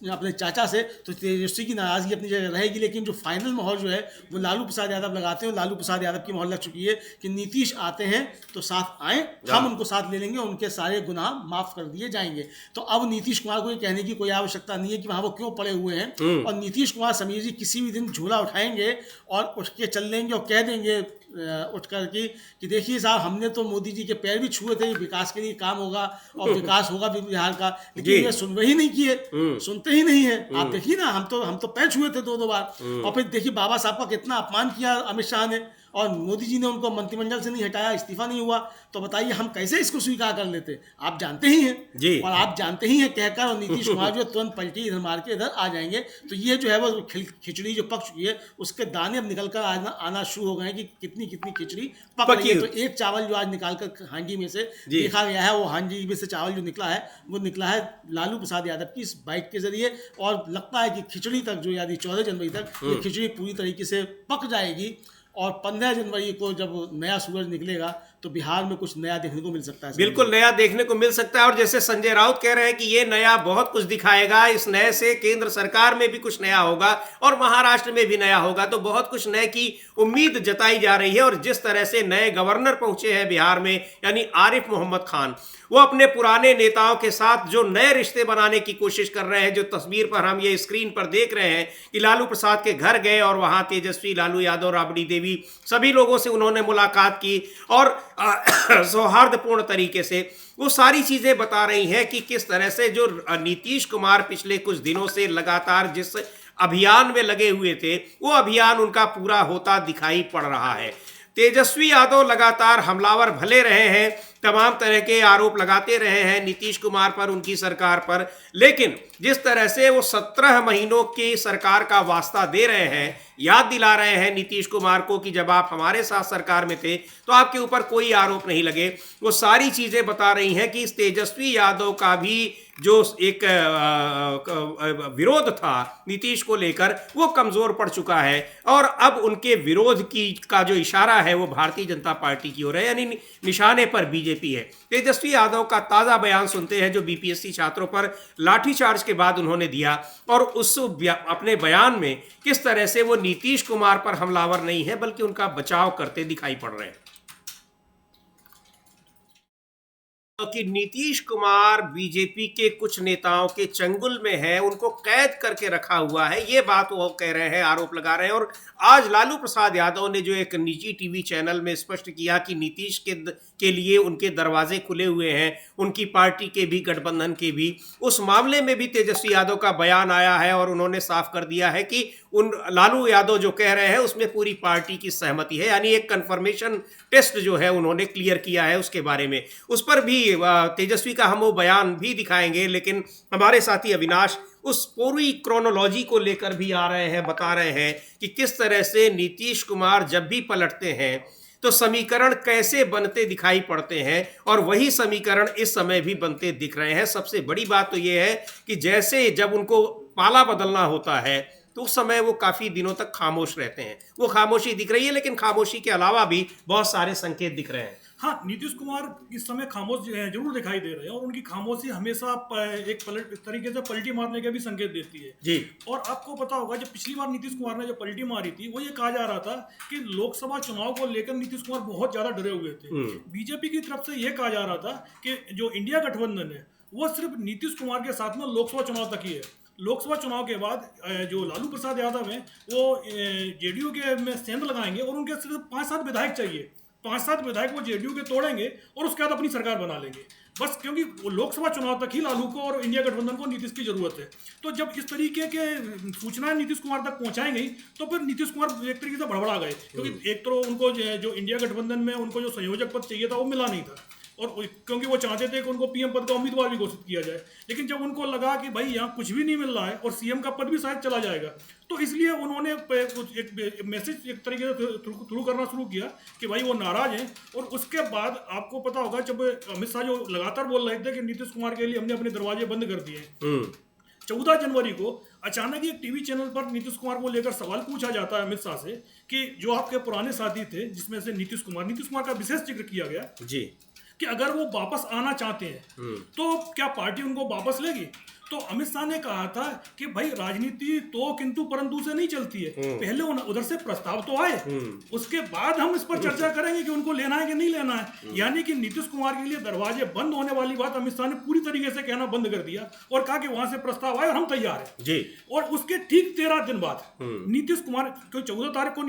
अपने चाचा से, तो तेजस्वी की नाराजगी अपनी जगह रहेगी, लेकिन जो फाइनल मोहर जो है वो लालू प्रसाद यादव लगाते हैं। लालू प्रसाद यादव की मोहर लग चुकी है कि नीतीश आते हैं तो साथ आए, हम उनको साथ ले लेंगे, उनके सारे गुनाह माफ कर दिए जाएंगे। तो अब नीतीश कुमार को ये कहने की कोई आवश्यकता नहीं है कि वहां वो क्यों पड़े हुए हैं। और नीतीश कुमार समीर जी किसी भी दिन झोला उठाएंगे और उठ के चल लेंगे और कह देंगे उठ कर कि देखिए साहब, हमने तो मोदी जी के पैर भी छुए थे, विकास के लिए काम होगा और विकास होगा बिहार का, लेकिन ये सुन ही नहीं किए, सुनते ही नहीं है। आप देखिए ना, हम तो पैर छुए थे दो बार। और फिर देखिए बाबा साहब का कितना अपमान किया अमित शाह ने, और मोदी जी ने उनको मंत्रिमंडल से नहीं हटाया, इस्तीफा नहीं हुआ। तो बताइए हम कैसे इसको स्वीकार कर लेते? आप जानते ही हैं, और आप जानते ही हैं कहकर, और नीतीश कुमार जो तुरंत पलटी इधर मार के इधर आ जाएंगे। तो ये जो है वो खिचड़ी जो पक चुकी है, उसके दाने अब निकल कर आना शुरू हो गए हैं कि कितनी खिचड़ी पक रही है। तो एक चावल जो आज निकाल कर हांडी में से देखा गया है, वो हांडी में से चावल जो निकला है वो निकला है लालू प्रसाद यादव की इस बाइट के जरिए। और लगता है कि खिचड़ी तक जो, यानी 14 जनवरी तक ये खिचड़ी पूरी तरीके से पक जाएगी। और 15 जनवरी को जब नया सूरज निकलेगा तो बिहार में कुछ नया देखने को मिल सकता है। बिल्कुल नया देखने को मिल सकता है। और जैसे संजय राउत कह रहे हैं कि ये नया बहुत कुछ दिखाएगा, इस नए से केंद्र सरकार में भी कुछ नया होगा और महाराष्ट्र में भी नया होगा। तो बहुत कुछ नए की उम्मीद जताई जा रही है। और जिस तरह से नए गवर्नर पहुंचे हैं बिहार में, यानी आरिफ मोहम्मद खान, वो अपने पुराने नेताओं के साथ जो नए रिश्ते बनाने की कोशिश कर रहे हैं। जो तस्वीर पर हम ये स्क्रीन पर देख रहे हैं कि लालू प्रसाद के घर गए और वहां तेजस्वी, लालू यादव, राबड़ी देवी, सभी लोगों से उन्होंने मुलाकात की और सौहार्दपूर्ण तरीके से वो सारी चीजें बता रही हैं कि किस तरह से जो नीतीश कुमार पिछले कुछ दिनों से लगातार जिस अभियान में लगे हुए थे, वो अभियान उनका पूरा होता दिखाई पड़ रहा है। तेजस्वी यादव लगातार हमलावर भले रहे हैं, तमाम तरह के आरोप लगाते रहे हैं नीतीश कुमार पर, उनकी सरकार पर, लेकिन जिस तरह से वो 17 महीनों की सरकार का वास्ता दे रहे हैं, याद दिला रहे हैं नीतीश कुमार को कि जब आप हमारे साथ सरकार में थे तो आपके ऊपर कोई आरोप नहीं लगे, वो सारी चीजें बता रही हैं कि इस तेजस्वी यादव का भी जो एक विरोध था नीतीश को लेकर, वो कमजोर पड़ चुका है। और अब उनके विरोध का जो इशारा है वो भारतीय जनता पार्टी की ओर है, यानी निशाने पर बीजेपी है। तेजस्वी यादव का ताजा बयान सुनते हैं जो बीपीएससी छात्रों पर लाठीचार्ज के बाद उन्होंने दिया, और उस अपने बयान में किस तरह से वो नीतीश कुमार पर हमलावर नहीं है बल्कि उनका बचाव करते दिखाई पड़ रहे हैं। कि नीतीश कुमार बीजेपी के कुछ नेताओं के चंगुल में है, उनको कैद करके रखा हुआ है, ये बात वो कह रहे हैं, आरोप लगा रहे हैं। और आज लालू प्रसाद यादव ने जो एक निजी टीवी चैनल में स्पष्ट किया कि नीतीश के लिए उनके दरवाजे खुले हुए हैं, उनकी पार्टी के भी, गठबंधन के भी। उस मामले में भी तेजस्वी यादव का बयान आया है और उन्होंने साफ कर दिया है कि उन लालू यादव जो कह रहे हैं उसमें पूरी पार्टी की सहमति है, यानी एक कंफर्मेशन टेस्ट जो है उन्होंने क्लियर किया है उसके बारे में। उस पर भी तेजस्वी का हम वो बयान भी दिखाएंगे, लेकिन हमारे साथी अविनाश उस पूरी क्रोनोलॉजी को लेकर भी आ रहे हैं, बता रहे हैं कि किस तरह से नीतीश कुमार जब भी पलटते हैं तो समीकरण कैसे बनते दिखाई पड़ते हैं, और वही समीकरण इस समय भी बनते दिख रहे हैं। सबसे बड़ी बात तो यह है कि जैसे जब उनको पाला बदलना होता है तो उस समय वो काफ़ी दिनों तक खामोश रहते हैं, वो खामोशी दिख रही है, लेकिन खामोशी के अलावा भी बहुत सारे संकेत दिख रहे हैं। हाँ, नीतीश कुमार इस समय खामोश जरूर दिखाई दे रहे हैं और उनकी खामोशी हमेशा एक तरीके से पलटी मारने का भी संकेत देती है जी। और आपको पता होगा जब पिछली बार नीतीश कुमार ने जो पलटी मारी थी, वो ये कहा जा रहा था कि लोकसभा चुनाव को लेकर नीतीश कुमार बहुत ज्यादा डरे हुए थे। बीजेपी की तरफ से ये कहा जा रहा था कि जो इंडिया गठबंधन है वो सिर्फ नीतीश कुमार के साथ में लोकसभा चुनाव तक ही है। लोकसभा चुनाव के बाद जो लालू प्रसाद यादव हैं वो जेडीयू के में सेंध लगाएंगे और उनके सिर्फ 5-7 विधायक चाहिए। 5-7 विधायक वो जेडीयू के तोड़ेंगे और उसके बाद अपनी सरकार बना लेंगे, बस क्योंकि वो लोकसभा चुनाव तक ही लालू को और इंडिया गठबंधन को नीतीश की जरूरत है। तो जब इस तरीके के सूचनाएं नीतीश कुमार तक पहुंचाई गई तो फिर नीतीश कुमार एक तरीके से भड़बड़ा गए, क्योंकि एक तो उनको जो इंडिया गठबंधन में उनको जो संयोजक पद चाहिए था वो मिला नहीं था और क्योंकि वो चाहते थे कि उनको पीएम पद का उम्मीदवार भी घोषित किया जाए, लेकिन जब उनको लगा कि भाई यहाँ कुछ भी नहीं मिल रहा है और सीएम का पद भी शायद चला जाएगा, तो इसलिए उन्होंने एक मैसेज एक तरीके से थ्रू करना शुरू किया कि भाई वो नाराज हैं। और उसके बाद आपको पता होगा जब अमित शाह जो लगातार बोल रहे थे कि नीतीश कुमार के लिए हमने अपने दरवाजे बंद कर दिए, 14 जनवरी को अचानक एक टीवी चैनल पर नीतीश कुमार को लेकर सवाल पूछा जाता है अमित शाह से कि जो आपके पुराने साथी थे जिसमें से नीतीश कुमार का विशेष जिक्र किया गया जी कि अगर वो वापस आना चाहते हैं तो क्या पार्टी उनको वापस लेगी। तो अमित शाह ने कहा था कि भाई राजनीति तो किंतु परंतु से नहीं चलती है, पहले उधर से प्रस्ताव तो आए, उसके बाद हम इस पर चर्चा करेंगे कि उनको लेना है कि नहीं लेना है। यानी कि नीतीश कुमार के लिए दरवाजे बंद होने वाली बात अमित शाह ने पूरी तरीके से कहना बंद कर दिया और कहा कि वहां से प्रस्ताव आए और हम तैयार हैं जी। और उसके ठीक 13 दिन बाद नीतीश कुमार, क्योंकि 14 तारीख को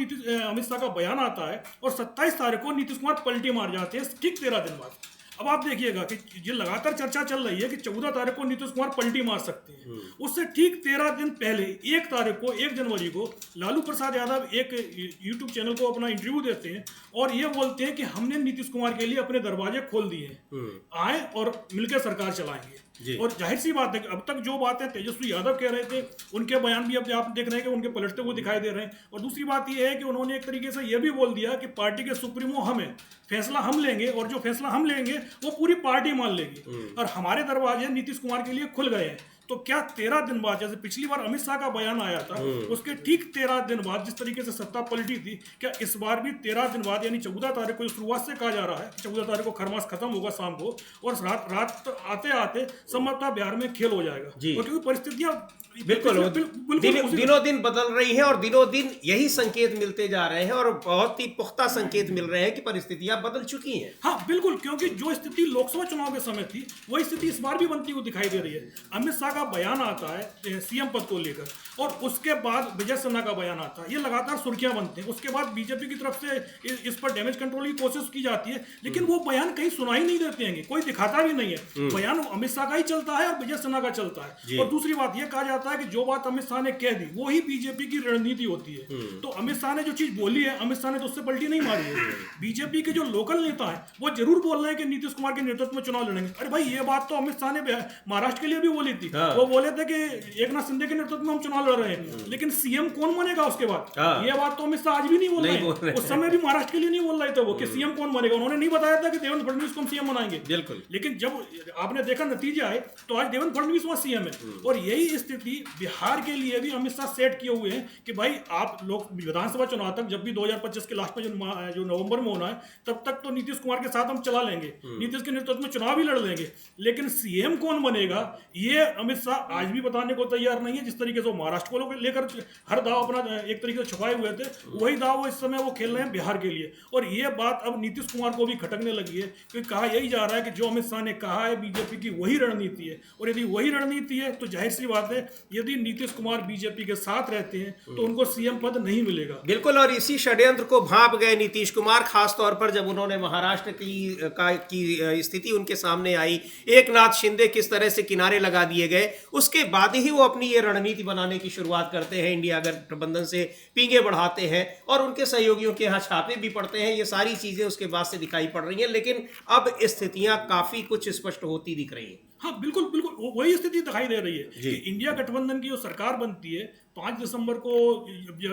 अमित शाह का बयान आता है और 27 तारीख को नीतीश कुमार पलटी मार जाते हैं, ठीक 13 दिन बाद। अब आप देखिएगा कि ये लगातार चर्चा चल रही है कि 14 तारीख को नीतीश कुमार पलटी मार सकते हैं, उससे ठीक 13 दिन पहले 1 तारीख को 1 जनवरी को लालू प्रसाद यादव एक यूट्यूब चैनल को अपना इंटरव्यू देते हैं और ये बोलते हैं कि हमने नीतीश कुमार के लिए अपने दरवाजे खोल दिए हैं, आए और मिलकर सरकार चलाएंगे। और जाहिर सी बात है कि अब तक जो बातें तेजस्वी यादव कह रहे थे उनके बयान भी अब आप देख रहे हैं कि उनके पलटते हुए दिखाई दे रहे हैं। और दूसरी बात यह है कि उन्होंने एक तरीके से यह भी बोल दिया कि पार्टी के सुप्रीमो हम हैं, फैसला हम लेंगे और जो फैसला हम लेंगे वो पूरी पार्टी मान लेगी और हमारे दरवाजे नीतीश कुमार के लिए खुल गए हैं। तो क्या 13 दिन बाद, जैसे पिछली बार अमित शाह का बयान आया था उसके ठीक 13 दिन बाद जिस तरीके से सत्ता पलटी थी, क्या इस बार भी 13 दिन बाद यानी 14 तारीख को शुरुआत से कहा जा रहा है कि 14 तारीख को खरमास खत्म होगा शाम को और रात आते आते संभवतः बिहार में खेल हो जाएगा। और क्योंकि परिस्थितियां बिल्कुल दिनों दिन बदल रही है और दिनों दिन यही संकेत मिलते जा रहे हैं और बहुत ही पुख्ता संकेत मिल रहे हैं कि परिस्थितियां बदल चुकी हैं। हाँ बिल्कुल, क्योंकि जो स्थिति लोकसभा चुनाव के समय थी वही स्थिति इस बार भी बनती हुई दिखाई दे रही है। अमित शाह का बयान आता है सीएम पद को लेकर और उसके बाद विजय सिन्हा का बयान आता है, ये लगातार सुर्खियां बनते हैं। उसके बाद बीजेपी की तरफ से इस पर डैमेज कंट्रोल की कोशिश की जाती है, लेकिन वो बयान कहीं सुनाई नहीं देते हैं, कोई दिखाता भी नहीं है। बयान अमित शाह का ही चलता है और विजय सिन्हा का चलता है। और दूसरी बात यह कहा जाता है कि जो बात अमित शाह ने कह दी वो ही बीजेपी की रणनीति होती है। तो अमित शाह ने जो चीज बोली है, अमित शाह ने तो उससे पलटी नहीं मारी है। बीजेपी के जो लोकल नेता है वो जरूर बोल रहे हैं कि नीतीश कुमार के नेतृत्व में चुनाव लड़ेंगे। अरे भाई, ये बात तो अमित शाह ने महाराष्ट्र के लिए भी बोली थी। वो बोले थे कि एकनाथ शिंदे के नेतृत्व में हम चुनाव लड़ रहे हैं, लेकिन सीएम कौन बनेगा उसके बाद, ये बात तो अमित शाह आज भी नहीं बोल रहे हैं। उस समय भी महाराष्ट्र के लिए नहीं बोल रहे थे वो कि सीएम कौन बनेगा। उन्होंने नहीं बताया था कि देवेंद्र फडणवीस को हम सीएम बनाएंगे। बिल्कुल, लेकिन जब आपने देखा नतीजे आए तो आज देवेंद्र फडणवीस वहां सीएम है। और यही स्थिति बिहार के लिए भी अमित शाह सेट किए हुए हैं कि भाई आप लोग विधानसभा चुनाव तक, जब भी 2025 के लास्ट में जो नवंबर में होना है, तब तक तो नीतीश कुमार के साथ हम चला लेंगे, नीतीश के नेतृत्व में चुनाव भी लड़ लेंगे, लेकिन सीएम कौन बनेगा ये अमित शाह आज भी बताने को तैयार नहीं है। जिस तरीके से महाराष्ट्र को लेकर हर दाव अपना एक तरीके से छुपाए हुए थे, वही दाव वो इस समय वो खेल रहे हैं बिहार के लिए। और ये बात अब नीतीश कुमार को भी खटकने लगी है, क्योंकि कहा यही जा रहा है कि जो अमित शाह ने कहा है बीजेपी की वही रणनीति है। और यदि वही रणनीति है तो जाहिर सी बात है यदि नीतीश कुमार बीजेपी के साथ रहते हैं तो उनको सीएम पद नहीं मिलेगा। बिल्कुल, और इसी षड्यंत्र को भांप गए नीतीश कुमार, खासतौर पर जब उन्होंने महाराष्ट्र की स्थिति उनके सामने आई, एकनाथ शिंदे किस तरह से किनारे लगा दिए गए, उसके बाद ही वो अपनी ये रणनीति बनाने की शुरुआत करते हैं, इंडिया गठबंधन से पींगे बढ़ाते हैं और उनके सहयोगियों के यहाँ छापे भी पड़ते हैं। ये सारी चीजें उसके बाद से दिखाई पड़ रही हैं, लेकिन अब स्थितियां काफी कुछ स्पष्ट होती दिख रही हैं। हाँ बिल्कुल बिल्कुल, वही स्थिति दिखाई दे रही है कि इंडिया गठबंधन की जो सरकार बनती है 5 दिसंबर को,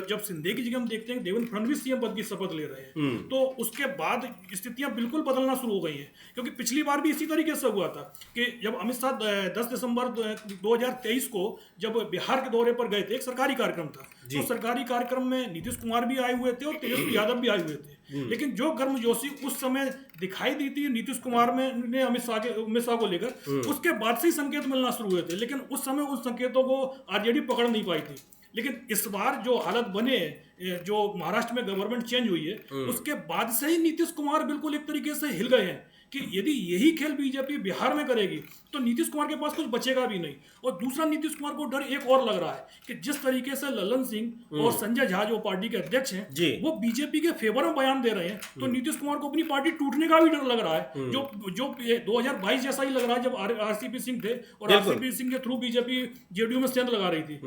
जब शिंदे की जगह हम देखते हैं देवेंद्र फडणवीस सीएम पद की शपथ ले रहे हैं, तो उसके बाद स्थितियां बिल्कुल बदलना शुरू हो गई हैं। क्योंकि पिछली बार भी इसी तरीके से हुआ था कि जब अमित शाह 10 दिसंबर 2023 को जब बिहार के दौरे पर गए थे, एक सरकारी कार्यक्रम था, तो सरकारी कार्यक्रम में नीतीश कुमार भी आए हुए थे और तेजस्वी यादव भी आए हुए थे। लेकिन जो गर्मजोशी उस समय दिखाई दी थी नीतीश कुमार में ने अमित शाह को लेकर, उसके बाद से ही संकेत मिलना शुरू हुए थे, लेकिन उस समय उन संकेतों को आरजेडी पकड़ नहीं पाई थी। लेकिन इस बार जो हालत बने, जो महाराष्ट्र में गवर्नमेंट चेंज हुई है, उसके बाद से ही नीतीश कुमार बिल्कुल एक तरीके से हिल गए हैं कि यदि यही खेल बीजेपी बिहार में करेगी तो नीतीश कुमार के पास कुछ बचेगा भी नहीं। और दूसरा, नीतीश कुमार को डर एक और लग रहा है कि जिस तरीके से ललन सिंह और संजय झा जो पार्टी के अध्यक्ष हैं वो बीजेपी के फेवर में बयान दे रहे हैं, तो नीतीश कुमार को अपनी पार्टी टूटने का भी डर लग रहा है, जो 2022 जैसा ही लग रहा है जब आरसीपी सिंह थे और आरसीपी सिंह के थ्रू बीजेपी जेडीयू में सेंध लगा रही थी।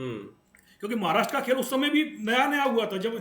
क्योंकि महाराष्ट्र का खेल उस समय भी नया नया हुआ था जब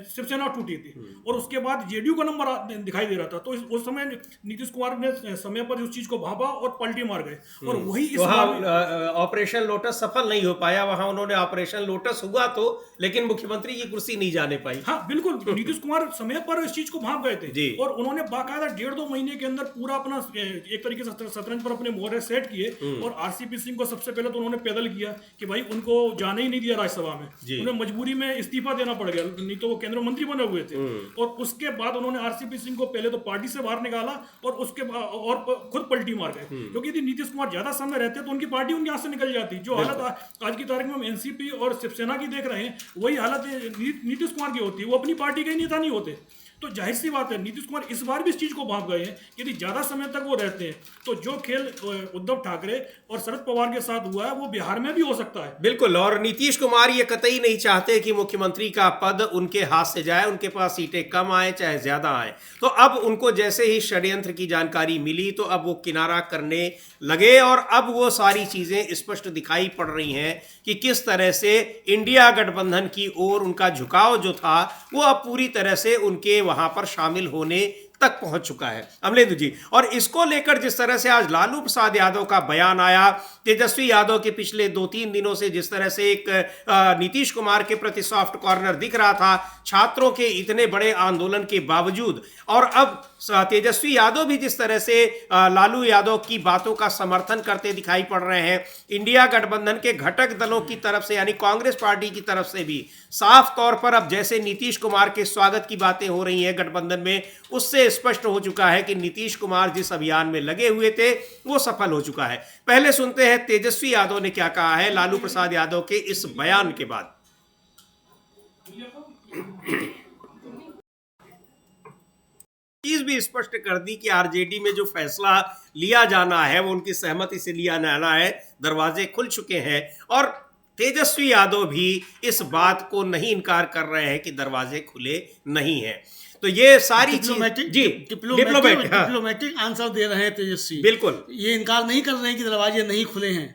शिवसेना टूटी थी, और उसके बाद जेडीयू का नंबर दिखाई दे रहा था, तो उस समय नीतीश कुमार ने समय पर उस चीज को भांपा और पलटी मार गए। और वही इस ऑपरेशन लोटस सफल नहीं हो पाया, वहां उन्होंने ऑपरेशन लोटस हुआ तो, लेकिन मुख्यमंत्री की कुर्सी नहीं जाने पाई। हाँ बिल्कुल, नीतीश कुमार समय पर इस चीज को भांप गए थे और उन्होंने बाकायदा 1.5-2 महीने के अंदर पूरा अपना एक तरीके से शतरंज पर अपने मोहरे सेट किए। और आरसीपी सिंह को सबसे पहले तो उन्होंने पैदल किया कि भाई उनको जाने ही नहीं दिया राज्यसभा में, उन्हें मजबूरी में इस्तीफा देना पड़ गया, नहीं तो वो केंद्रीय मंत्री बने हुए थे। और उसके बाद उन्होंने आरसीपी सिंह को पहले तो पार्टी से बाहर निकाला और उसके और खुद पलटी मार गए, क्योंकि यदि नीतीश कुमार ज्यादा समय रहते तो उनकी पार्टी उनके हाथ से निकल जाती। जो हालत आज की तारीख में हम एनसीपी और शिवसेना की देख रहे हैं, वही हालत नीतीश कुमार की होती है, वो अपनी पार्टी के ही नेता नहीं होते। तो जाहिर सी बात है नीतीश कुमार इस बार भी इस चीज को भांप गए हैं, यदि ज्यादा समय तक वो रहते हैं तो जो खेल उद्धव ठाकरे और शरद पवार के साथ हुआ है वो बिहार में भी हो सकता है। बिल्कुल, और नीतीश कुमार ये कतई नहीं चाहते कि मुख्यमंत्री का पद उनके हाथ से जाए, उनके पास सीटें कम आए चाहे ज्यादा आए। तो अब उनको जैसे ही षड्यंत्र की जानकारी मिली तो अब वो किनारा करने लगे, और अब वो सारी चीजें स्पष्ट दिखाई पड़ रही हैं कि किस तरह से इंडिया गठबंधन की ओर उनका झुकाव जो था वो अब पूरी तरह से उनके वहां पर शामिल होने तक पहुंच चुका है। अमलेंदु जी, और इसको लेकर जिस तरह से आज लालू प्रसाद यादव का बयान आया, तेजस्वी यादव के पिछले 2-3 दिनों से जिस तरह से एक नीतीश कुमार के प्रति सॉफ्ट कॉर्नर दिख रहा था छात्रों के इतने बड़े आंदोलन के बावजूद, और अब तेजस्वी यादव भी जिस तरह से लालू यादव की बातों का समर्थन करते दिखाई पड़ रहे हैं, इंडिया गठबंधन के घटक दलों की तरफ से यानी कांग्रेस पार्टी की तरफ से भी साफ तौर पर अब जैसे नीतीश कुमार के स्वागत की बातें हो रही हैं गठबंधन में, उससे स्पष्ट हो चुका है कि नीतीश कुमार जिस अभियान में लगे हुए थे वो सफल हो चुका है। पहले सुनते हैं तेजस्वी यादव ने क्या कहा है लालू प्रसाद यादव के इस बयान के बाद। चीज भी स्पष्ट कर दी कि आरजेडी में जो फैसला लिया जाना है वो उनकी सहमति से लिया जाना है, दरवाजे खुल चुके हैं, और तेजस्वी यादव भी इस बात को नहीं इनकार कर रहे हैं कि दरवाजे खुले नहीं हैं। तो ये सारी डिप्लोमेटिक आंसर दे रहे हैं तेजस्वी, बिल्कुल ये इनकार नहीं कर रहे हैं कि दरवाजे नहीं खुले हैं,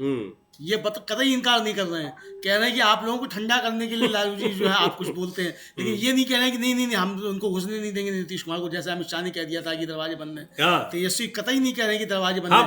ये कतई इनकार नहीं कर रहे हैं। कह रहे हैं कि आप लोगों को ठंडा करने के लिए लालू जी जो है आप कुछ बोलते हैं, लेकिन ये नहीं कह रहे हैं कि नहीं नहीं हम उनको घुसने नहीं देंगे नीतीश कुमार को, जैसे अमित शाह ने कह दिया था कि दरवाजे बंद हैं। तेजस्वी कतई नहीं कह रहे हैं कि दरवाजे बंद हैं।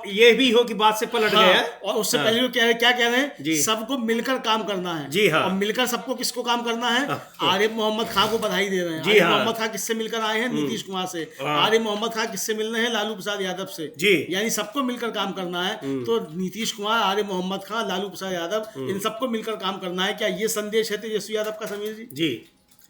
ये भी हो कि बात से पलट गए हैं, और उससे पहले क्या कह रहे हैं, सबको मिलकर काम करना है। जी हाँ, और मिलकर सबको किसको काम करना है, आरिफ मोहम्मद खान को बधाई दे रहे हैं। आरिफ मोहम्मद खान किससे मिलकर आए हैं, नीतीश कुमार से। आरिफ मोहम्मद खान किससे मिल रहे हैं, लालू प्रसाद यादव से। यानी सबको मिलकर काम करना है। तो नीतीश कुमार, आरिफ मोहम्मद खान, लालू प्रसाद यादव, इन सबको मिलकर काम करना है। क्या ये संदेश है तेजस्वी यादव का, समीर जी? जी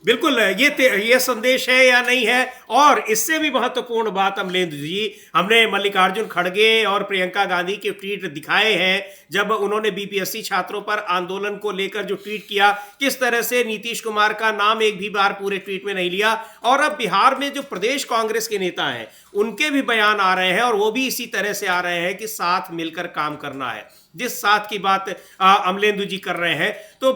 बिल्कुल, ये संदेश है या नहीं है। और इससे भी महत्वपूर्ण बात अमलेंदु जी, हमने मल्लिकार्जुन खड़गे और प्रियंका गांधी के ट्वीट दिखाए हैं जब उन्होंने बीपीएससी छात्रों पर आंदोलन को लेकर जो ट्वीट किया, किस तरह से नीतीश कुमार का नाम एक भी बार पूरे ट्वीट में नहीं लिया। और अब बिहार में जो प्रदेश कांग्रेस के नेता हैं उनके भी बयान आ रहे हैं और वो भी इसी तरह से आ रहे हैं कि साथ मिलकर काम करना है, जिस साथ की बात अमलेंदु जी कर रहे हैं। तो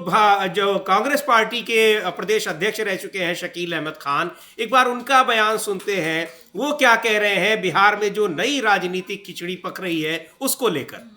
जो कांग्रेस पार्टी के प्रदेश अध्यक्ष रह चुके हैं शकील अहमद खान, एक बार उनका बयान सुनते हैं, वो क्या कह रहे हैं बिहार में जो नई राजनीतिक खिचड़ी पक रही है उसको लेकर।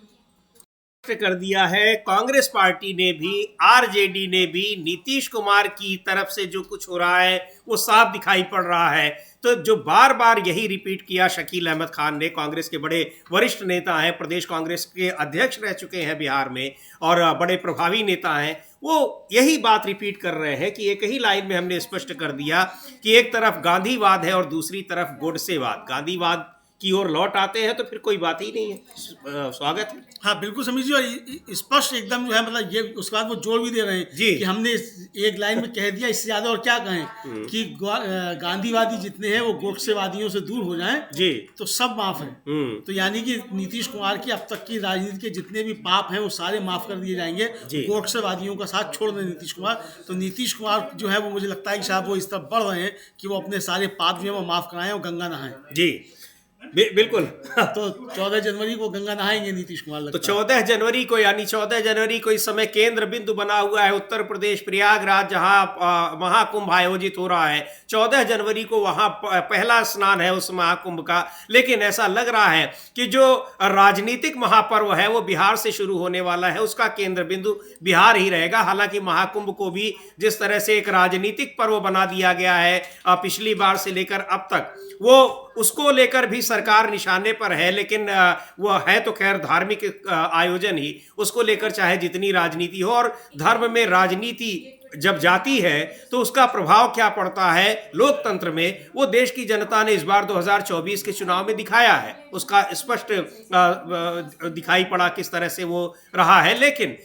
कर दिया है कांग्रेस पार्टी ने भी, आरजेडी ने भी, नीतीश कुमार की तरफ से जो कुछ हो रहा है वो साफ दिखाई पड़ रहा है। तो जो बार बार यही रिपीट किया शकील अहमद खान ने, कांग्रेस के बड़े वरिष्ठ नेता हैं, प्रदेश कांग्रेस के अध्यक्ष रह चुके हैं बिहार में और बड़े प्रभावी नेता हैं, वो यही बात रिपीट कर रहे हैं कि एक ही लाइन में हमने स्पष्ट कर दिया कि एक तरफ गांधीवाद है और दूसरी तरफ गोडसेवाद। गांधीवाद की ओर लौट आते हैं तो फिर कोई बात ही नहीं है। स्वागत है। हाँ बिल्कुल समीर जी, और स्पष्ट एकदम जो है मतलब ये उसके बाद वो जोड़ भी दे रहे हैं जी कि हमने एक लाइन में कह दिया, इससे ज्यादा और क्या कहें कि गांधीवादी जितने हैं वो गोडसेवादियों से दूर हो जाएं जी तो सब माफ है। तो यानी कि नीतीश कुमार की अब तक की राजनीति के जितने भी पाप हैं वो सारे माफ कर दिए जाएंगे, गोडसेवादियों का साथ छोड़ दें नीतीश कुमार। तो नीतीश कुमार जो है वो मुझे लगता है कि शायद वो इस तरफ बढ़ रहे हैं कि वो अपने सारे पाप जो है वो माफ कराएं और गंगा नहाएं। जी बिल्कुल। तो 14 जनवरी को गंगा नहाएंगे नीतीश कुमार लगता तो 14 जनवरी को, यानी 14 जनवरी को इस समय केंद्र बिंदु बना हुआ है उत्तर प्रदेश प्रयागराज, जहां महाकुंभ आयोजित हो रहा है। 14 जनवरी को वहां पहला स्नान है उस महाकुंभ का। लेकिन ऐसा लग रहा है कि जो राजनीतिक महापर्व है वो बिहार से शुरू होने वाला है, उसका केंद्र बिंदु बिहार ही रहेगा। हालांकि महाकुंभ को भी जिस तरह से एक राजनीतिक पर्व बना दिया गया है पिछली बार से लेकर अब तक, वो उसको लेकर भी सरकार निशाने पर है। लेकिन वो है तो खैर धार्मिक आयोजन ही, उसको लेकर चाहे जितनी राजनीति हो, और धर्म में राजनीति जब जाती है तो उसका प्रभाव क्या पड़ता है लोकतंत्र में, वो देश की जनता ने इस बार 2024 के चुनाव में दिखाया है। उसका स्पष्ट दिखाई पड़ा किस तरह से वो रहा है। लेकिन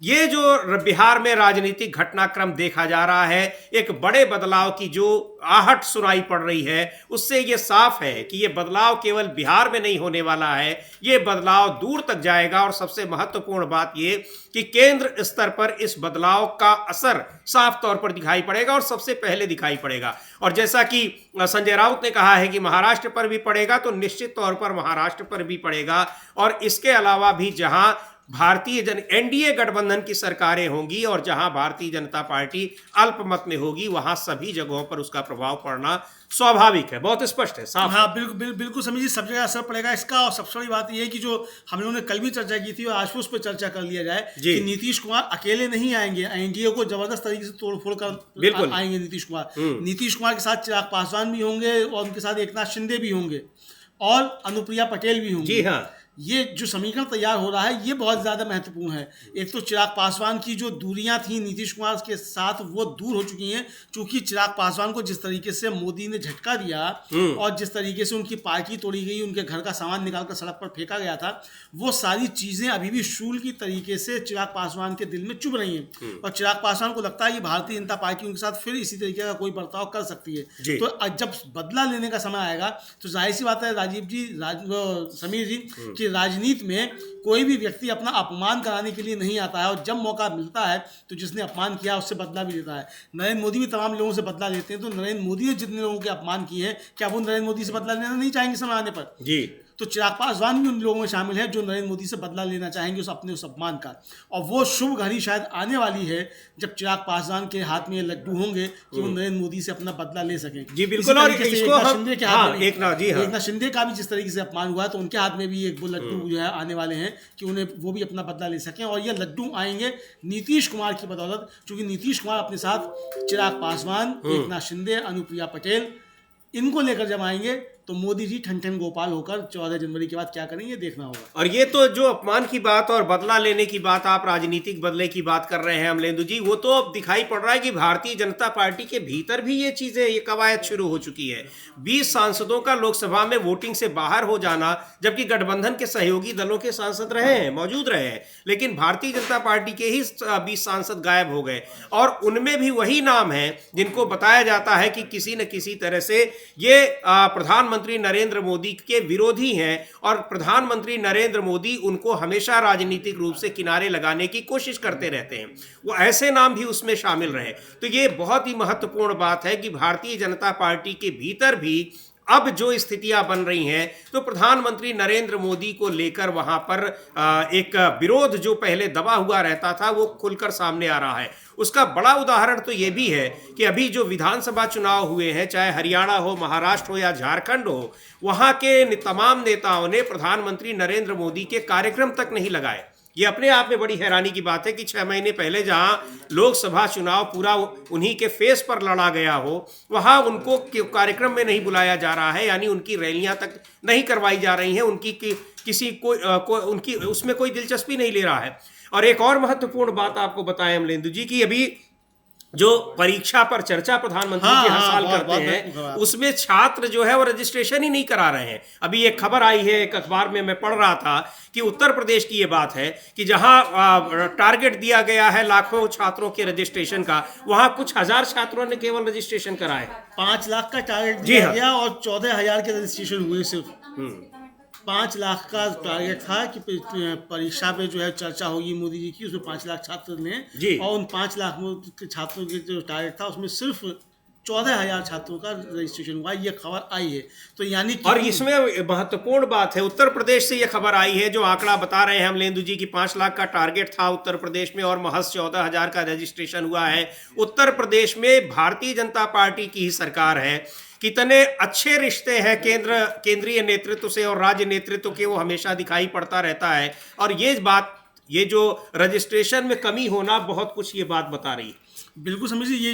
ये जो बिहार में राजनीतिक घटनाक्रम देखा जा रहा है, एक बड़े बदलाव की जो आहट सुनाई पड़ रही है, उससे ये साफ है कि ये बदलाव केवल बिहार में नहीं होने वाला है, ये बदलाव दूर तक जाएगा। और सबसे महत्वपूर्ण बात ये कि केंद्र स्तर पर इस बदलाव का असर साफ तौर पर दिखाई पड़ेगा और सबसे पहले दिखाई पड़ेगा। और जैसा कि संजय राउत ने कहा है कि महाराष्ट्र पर भी पड़ेगा, तो निश्चित तौर पर महाराष्ट्र पर भी पड़ेगा। और इसके अलावा भी जहां एनडीए गठबंधन की सरकारें होंगी और जहां भारतीय जनता पार्टी अल्पमत में होगी, वहां सभी जगहों पर उसका प्रभाव पड़ना स्वाभाविक है, बहुत स्पष्ट है, साफ। हाँ बिल्कुल समझिए, सब जगह असर पड़ेगा इसका। और सबसे बड़ी बात यह है कि जो हम लोगों ने कल भी चर्चा की थी और आज उस पर चर्चा कर लिया जाए कि नीतीश कुमार अकेले नहीं आएंगे, एनडीए को जबरदस्त तरीके से तोड़फोड़ कर आएंगे नीतीश कुमार। नीतीश कुमार के साथ चिराग पासवान भी होंगे और उनके साथ एकनाथ शिंदे भी होंगे और अनुप्रिया पटेल भी होंगी। जी हाँ, ये जो समीकरण तैयार हो रहा है ये बहुत ज़्यादा महत्वपूर्ण है। एक तो चिराग पासवान की जो दूरियां थी नीतीश कुमार के साथ वो दूर हो चुकी हैं, क्योंकि चिराग पासवान को जिस तरीके से मोदी ने झटका दिया और जिस तरीके से उनकी पार्टी तोड़ी गई, उनके घर का सामान निकालकर सड़क पर फेंका गया था, वो सारी चीज़ें अभी भी शूल की तरीके से चिराग पासवान के दिल में चुभ रही हैं। और चिराग पासवान को लगता है कि भारतीय जनता पार्टी उनके साथ फिर इसी तरीके का कोई बर्ताव कर सकती है। तो जब बदला लेने का समय आएगा तो जाहिर सी बात है राजीव जी, समीर जी, कि राजनीति में कोई भी व्यक्ति अपना अपमान कराने के लिए नहीं आता है, और जब मौका मिलता है तो जिसने अपमान किया उससे बदला भी लेता है। नरेंद्र मोदी भी तमाम लोगों से बदला लेते हैं, तो नरेंद्र मोदी ने जितने लोगों के अपमान किए हैं, क्या वो नरेंद्र मोदी से बदला लेना नहीं चाहेंगे समय आने पर? जी। तो चिराग पासवान भी उन लोगों में शामिल है जो नरेंद्र मोदी से बदला लेना चाहेंगे उस अपमान का। और वो शुभ घड़ी शायद आने वाली है जब चिराग पासवान के हाथ में लड्डू होंगे कि वो नरेंद्र मोदी से अपना बदला ले सकें। जी बिल्कुल। और एकनाथ शिंदे का भी जिस तरीके से अपमान हुआ है, तो उनके हाथ में भी एक वो लड्डू जो है आने वाले हैं कि उन्हें वो भी अपना बदला ले सकें। और ये लड्डू आएंगे नीतीश कुमार की बदौलत, क्योंकि नीतीश कुमार अपने साथ चिराग पासवान, एकनाथ शिंदे, अनुप्रिया पटेल, इनको लेकर जब आएंगे तो मोदी जी ठन गोपाल होकर 14 जनवरी के बाद क्या करेंगे देखना होगा। और ये तो जो अपमान की बात और बदला लेने की बात, आप राजनीतिक बदले की बात कर रहे हैं अमलेंदु जी, वो तो अब दिखाई पड़ रहा है कि भारतीय जनता पार्टी के भीतर भी ये चीजें, ये कवायद शुरू हो चुकी है। 20 सांसदों का लोकसभा में वोटिंग से बाहर हो जाना, जबकि गठबंधन के सहयोगी दलों के सांसद रहे हैं, मौजूद रहे हैं, लेकिन भारतीय जनता पार्टी के ही 20 सांसद गायब हो गए। और उनमें भी वही नाम है जिनको बताया जाता है कि किसी न किसी तरह से ये प्रधानमंत्री नरेंद्र मोदी के विरोधी हैं, और प्रधानमंत्री नरेंद्र मोदी उनको हमेशा राजनीतिक रूप से किनारे लगाने की कोशिश करते रहते हैं। वो ऐसे नाम भी उसमें शामिल रहे। तो ये बहुत ही महत्वपूर्ण बात है कि भारतीय जनता पार्टी के भीतर भी अब जो स्थितियां बन रही हैं, तो प्रधानमंत्री नरेंद्र मोदी को लेकर वहां पर एक विरोध जो पहले दबा हुआ रहता था वो खुलकर सामने आ रहा है। उसका बड़ा उदाहरण तो ये भी है कि अभी जो विधानसभा चुनाव हुए हैं, चाहे हरियाणा हो, महाराष्ट्र हो या झारखंड हो, वहां के तमाम नेताओं ने प्रधानमंत्री नरेंद्र मोदी के कार्यक्रम तक नहीं लगाए। ये अपने आप में बड़ी हैरानी की बात है कि 6 महीने पहले जहां लोकसभा चुनाव पूरा उन्हीं के फेस पर लड़ा गया हो, वहां उनको कार्यक्रम में नहीं बुलाया जा रहा है, यानी उनकी रैलियां तक नहीं करवाई जा रही हैं, उनकी किसी उनकी उसमें कोई दिलचस्पी नहीं ले रहा है। और एक और महत्वपूर्ण बात आपको बताएं अमलेंदु जी की, अभी जो परीक्षा पर चर्चा प्रधानमंत्री जी हर साल करते हैं, उसमें छात्र जो है वो रजिस्ट्रेशन ही नहीं करा रहे हैं। अभी एक खबर आई है, एक अखबार में मैं पढ़ रहा था कि उत्तर प्रदेश की ये बात है कि जहां टारगेट दिया गया है लाखों छात्रों के रजिस्ट्रेशन का, वहां कुछ हजार छात्रों ने केवल रजिस्ट्रेशन कराए। 5 लाख का टारगेट दिया गया और 14,000 के रजिस्ट्रेशन हुए सिर्फ। 5 लाख का टारगेट था कि परीक्षा पे जो है चर्चा होगी मोदी जी की, उसमें 5 लाख छात्र ने, और उन 5 लाख छात्रों के जो टारगेट था उसमें सिर्फ 14,000 छात्रों का रजिस्ट्रेशन हुआ। ये खबर आई है। तो यानी कि और इसमें महत्वपूर्ण बात है, उत्तर प्रदेश से ये खबर आई है, जो आंकड़ा बता रहे हैं अमलेंदु जी की 5 लाख का टारगेट था उत्तर प्रदेश में और महज 14,000 का रजिस्ट्रेशन हुआ है। उत्तर प्रदेश में भारतीय जनता पार्टी की ही सरकार है। कितने अच्छे रिश्ते हैं केंद्रीय नेतृत्व से और राज्य नेतृत्व के, वो हमेशा दिखाई पड़ता रहता है। और ये जो रजिस्ट्रेशन में कमी होना, बहुत कुछ ये बात बता रही है। बिल्कुल समझिए,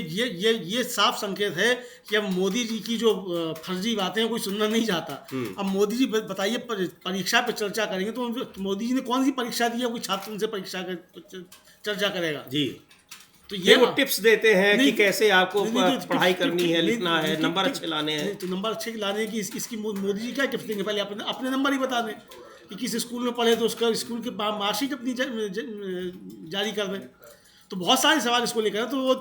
ये साफ संकेत है कि अब मोदी जी की जो फर्जी बातें हैं कोई सुनना नहीं चाहता। अब मोदी जी बताइए, परीक्षा पे चर्चा करेंगे तो मोदी जी ने कौन सी परीक्षा दी है कोई छात्र उनसे परीक्षा चर्चा करेगा? जी, तो ये वो टिप्स देते हैं कि कैसे आपको पढ़ाई करनी है, लिखना है, नंबर अच्छे लाने हैं। तो नंबर अच्छे लाने की इसकी मोदी जी क्या टिप्स देंगे? पहले अपने नंबर ही बता दें कि किस स्कूल में पढ़े तो उसका स्कूल के मार्कशीट अपनी जारी कर दें। तो बहुत सारे सवाल इसको लेकर, तो वो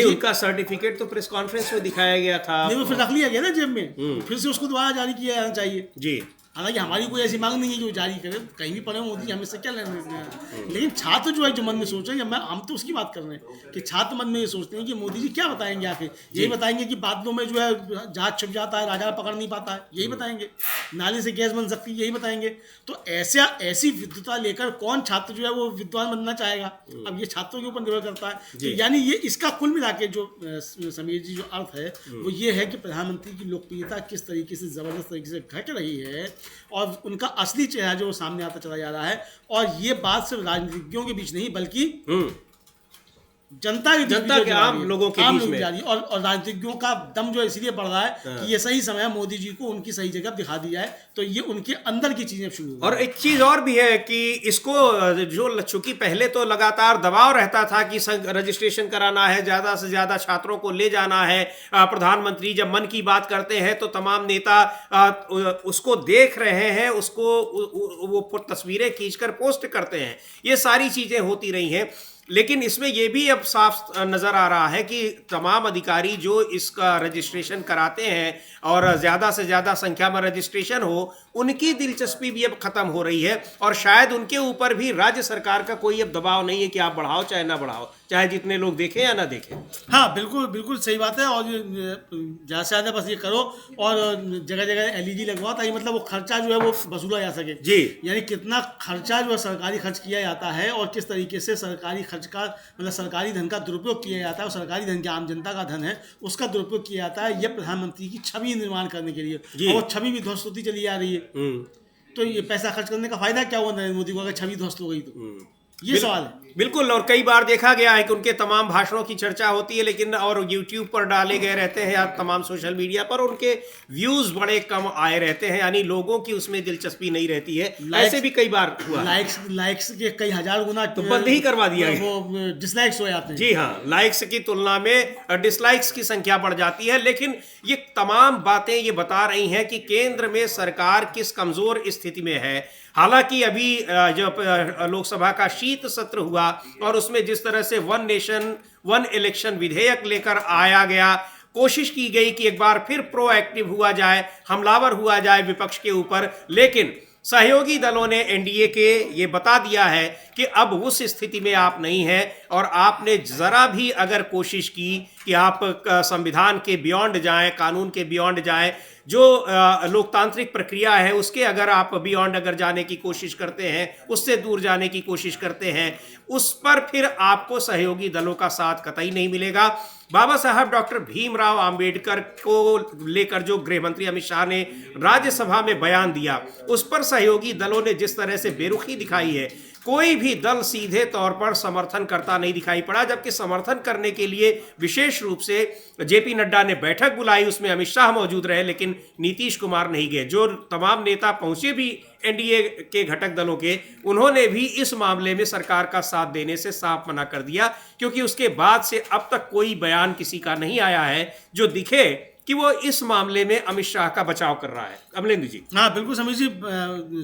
उनका सर्टिफिकेट तो प्रेस कॉन्फ्रेंस में दिखाया गया था, नहीं वो फिर रख लिया गया ना जेब में, फिर से उसको दोबारा जारी किया जाना चाहिए जी। हालांकि हमारी कोई ऐसी मांग नहीं है कि वो जारी करे, कहीं भी पढ़े मोदी हमें से क्या लेना है। लेकिन छात्र जो है, जो मन में सोच रहे हैं, हम तो उसकी बात कर रहे हैं कि छात्र मन में ये सोचते हैं कि मोदी जी क्या बताएंगे आके। यही बताएंगे कि बादलों में जो है जहाज छुप जाता है, राजा पकड़ नहीं पाता है, यही बताएंगे। नाली से गैस बन सकती है, यही बताएंगे। तो ऐसी विद्वता लेकर कौन छात्र जो है वो विद्वान बनना चाहेगा? अब ये छात्रों के ऊपर निर्भर करता है। तो यानी ये इसका कुल मिला के जो समीर जी जो अर्थ है वो ये है कि प्रधानमंत्री की लोकप्रियता किस तरीके से जबरदस्त तरीके से घट रही है और उनका असली चेहरा जो सामने आता चला जा रहा है। और ये बात सिर्फ राजनीतिज्ञों के बीच नहीं बल्कि जनता के आम लोगों के बीच में जा रही है। और राजनीतिज्ञों का दम जो इसलिए बढ़ रहा है कि ये सही समय मोदी जी को उनकी सही जगह दिखा दी जाए, तो ये उनके अंदर की चीजें शुरू हो। और एक चीज और भी है कि इसको जो चूंकि पहले तो लगातार दबाव रहता था कि रजिस्ट्रेशन कराना है, ज्यादा से ज्यादा छात्रों को ले जाना है। प्रधानमंत्री जब मन की बात करते हैं तो तमाम नेता उसको देख रहे हैं, उसको वो तस्वीरें खींचकर पोस्ट करते हैं। ये सारी चीजें होती रही हैं। लेकिन इसमें यह भी अब साफ नजर आ रहा है कि तमाम अधिकारी जो इसका रजिस्ट्रेशन कराते हैं और ज़्यादा से ज़्यादा संख्या में रजिस्ट्रेशन हो, उनकी दिलचस्पी भी अब ख़त्म हो रही है। और शायद उनके ऊपर भी राज्य सरकार का कोई अब दबाव नहीं है कि आप बढ़ाओ चाहे ना बढ़ाओ, चाहे जितने लोग देखें या ना देखें। हाँ बिल्कुल बिल्कुल सही बात है। और ज़्यादा से ज़्यादा बस ये करो और जगह जगह LED लगवाओ, ताकि मतलब वो खर्चा जो है वो वसूला जा सके। जी, यानी कितना खर्चा जो है सरकारी खर्च किया जाता है और किस तरीके से सरकारी खर्च का मतलब सरकारी धन का दुरुपयोग किया जाता है, और सरकारी धन के आम जनता का धन है उसका दुरुपयोग किया जाता है, ये प्रधानमंत्री की छवि निर्माण करने के लिए। और वो छवि भी ध्वस्त होती चली जा रही है। तो ये पैसा खर्च करने का फायदा क्या हुआ नरेंद्र मोदी को अगर छवि ध्वस्त हो गई तो? ये सवाल है। बिल्कुल। और कई बार देखा गया है कि उनके तमाम भाषणों की चर्चा होती है, लेकिन और YouTube पर डाले गए रहते हैं या तमाम सोशल मीडिया पर, उनके व्यूज बड़े कम आए रहते हैं, यानी लोगों की उसमें दिलचस्पी नहीं रहती है। ऐसे भी कई बार हुआ। लाइक्स के कई हजार गुना तो बंद ही करवा दिया है, वो डिसलाइक्स हो जाते हैं। जी हाँ, लाइक्स की तुलना में डिसलाइक्स की संख्या बढ़ जाती है। लेकिन ये तमाम बातें ये बता रही हैं कि केंद्र में सरकार किस कमजोर स्थिति में है। हालांकि अभी जब लोकसभा का शीत सत्र हुआ और उसमें जिस तरह से वन नेशन वन इलेक्शन विधेयक लेकर आया गया, कोशिश की गई कि एक बार फिर प्रोएक्टिव हुआ जाए, हमलावर हुआ जाए विपक्ष के ऊपर, लेकिन सहयोगी दलों ने NDA के ये बता दिया है कि अब उस स्थिति में आप नहीं हैं और आपने जरा भी अगर कोशिश की कि आप संविधान के बियॉन्ड जाएं, कानून के बियॉन्ड जाएं, जो लोकतांत्रिक प्रक्रिया है उसके अगर आप बियॉन्ड अगर जाने की कोशिश करते हैं, उससे दूर जाने की कोशिश करते हैं, उस पर फिर आपको सहयोगी दलों का साथ कतई नहीं मिलेगा। बाबा साहब डॉक्टर भीमराव अंबेडकर को लेकर जो गृह मंत्री अमित शाह ने राज्यसभा में बयान दिया, उस पर सहयोगी दलों ने जिस तरह से बेरुखी दिखाई है, कोई भी दल सीधे तौर पर समर्थन करता नहीं दिखाई पड़ा, जबकि समर्थन करने के लिए विशेष रूप से जेपी नड्डा ने बैठक बुलाई, उसमें अमित शाह मौजूद रहे, लेकिन नीतीश कुमार नहीं गए। जो तमाम नेता पहुंचे भी एनडीए के घटक दलों के, उन्होंने भी इस मामले में सरकार का साथ देने से साफ मना कर दिया, क्योंकि उसके बाद से अब तक कोई बयान किसी का नहीं आया है जो दिखे कि वो इस मामले में अमित शाह का बचाव कर रहा है। अमलेंदु जी। हाँ बिल्कुल समीर जी,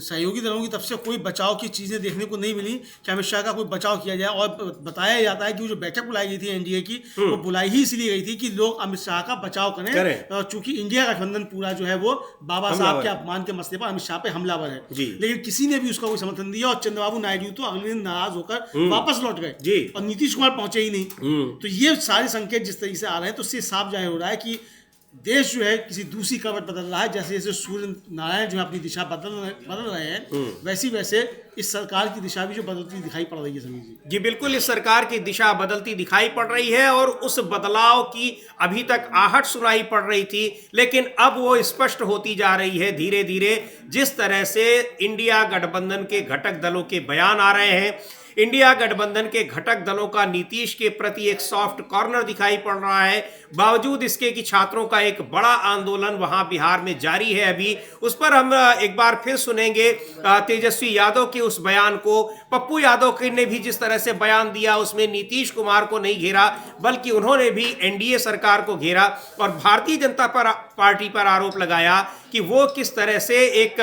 सहयोगी दलों की तरफ से कोई बचाव की चीज़ें देखने को नहीं मिली कि अमित शाह का कोई बचाव किया जाए। और बताया जाता है कि वो जो बैठक बुलाई गई थी एनडीए की, वो बुलाई ही इसलिए गई थी कि लोग अमित शाह का बचाव करें। चूंकि इंडिया गठबंधन पूरा जो है वो बाबा साहब के अपमान के मसले पर अमित शाह पे हमलावर है, लेकिन किसी ने भी उसका कोई समर्थन दिया। और चंद्रबाबू नायडू तो अगले दिन नाराज होकर वापस लौट गए और नीतीश कुमार पहुंचे ही नहीं। तो ये सारे संकेत जिस तरीके से आ रहे हैं, तो इससे साफ जाहिर हो रहा है कि देश जो है किसी दूसरी करवट बदल रहा है। जैसे जैसे सूर्य नारायण जो है अपनी दिशा बदल रहे हैं, वैसे वैसे इस सरकार की दिशा भी जो बदलती दिखाई पड़ रही है समीर जी। जी बिल्कुल, इस सरकार की दिशा बदलती दिखाई पड़ रही है और उस बदलाव की अभी तक आहट सुनाई पड़ रही थी, लेकिन अब वो स्पष्ट होती जा रही है धीरे धीरे। जिस तरह से इंडिया गठबंधन के घटक दलों के बयान आ रहे हैं, इंडिया गठबंधन के घटक दलों का नीतीश के प्रति एक सॉफ्ट कॉर्नर दिखाई पड़ रहा है, बावजूद इसके कि छात्रों का एक बड़ा आंदोलन वहां बिहार में जारी है। अभी उस पर हम एक बार फिर सुनेंगे तेजस्वी यादव के उस बयान को। पप्पू यादव ने भी जिस तरह से बयान दिया, उसमें नीतीश कुमार को नहीं घेरा, बल्कि उन्होंने भी एनडीए सरकार को घेरा और भारतीय जनता पार्टी पर आरोप लगाया कि वो किस तरह से एक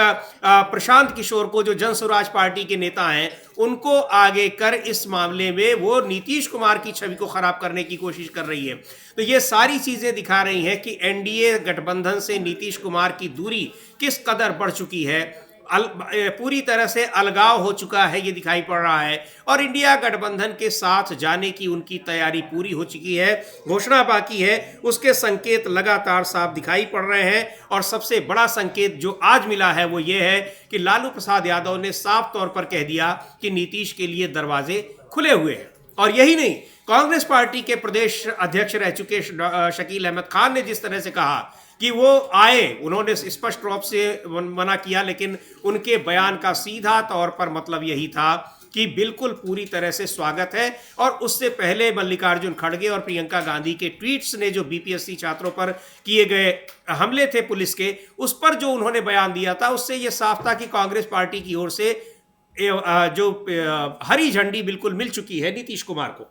प्रशांत किशोर को, जो जन स्वराज पार्टी के नेता हैं, उनको आगे कर इस मामले में वो नीतीश कुमार की छवि को खराब करने की कोशिश कर रही है। तो ये सारी चीजें दिखा रही हैं कि एनडीए गठबंधन से नीतीश कुमार की दूरी किस कदर बढ़ चुकी है, पूरी तरह से अलगाव हो चुका है, ये दिखाई पड़ रहा है। और इंडिया गठबंधन के साथ जाने की उनकी तैयारी पूरी हो चुकी है, घोषणा बाकी है, उसके संकेत लगातार साफ दिखाई पड़ रहे हैं। और सबसे बड़ा संकेत जो आज मिला है वो ये है कि लालू प्रसाद यादव ने साफ तौर पर कह दिया कि नीतीश के लिए दरवाजे खुले हुए हैं। और यही नहीं, कांग्रेस पार्टी के प्रदेश अध्यक्ष रह चुके शकील अहमद खान ने जिस तरह से कहा कि वो आए, उन्होंने स्पष्ट रूप से मना किया, लेकिन उनके बयान का सीधा तौर पर मतलब यही था कि बिल्कुल पूरी तरह से स्वागत है। और उससे पहले मल्लिकार्जुन खड़गे और प्रियंका गांधी के ट्वीट्स ने जो बीपीएससी छात्रों पर किए गए हमले थे पुलिस के, उस पर जो उन्होंने बयान दिया था, उससे यह साफ था कि कांग्रेस पार्टी की ओर से जो हरी झंडी बिल्कुल मिल चुकी है नीतीश कुमार को।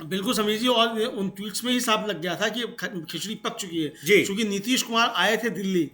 बिल्कुल समीर जी, और उन ट्वीट्स में ही साफ लग गया था कि खिचड़ी पक चुकी है, क्योंकि नीतीश कुमार आए थे दिल्ली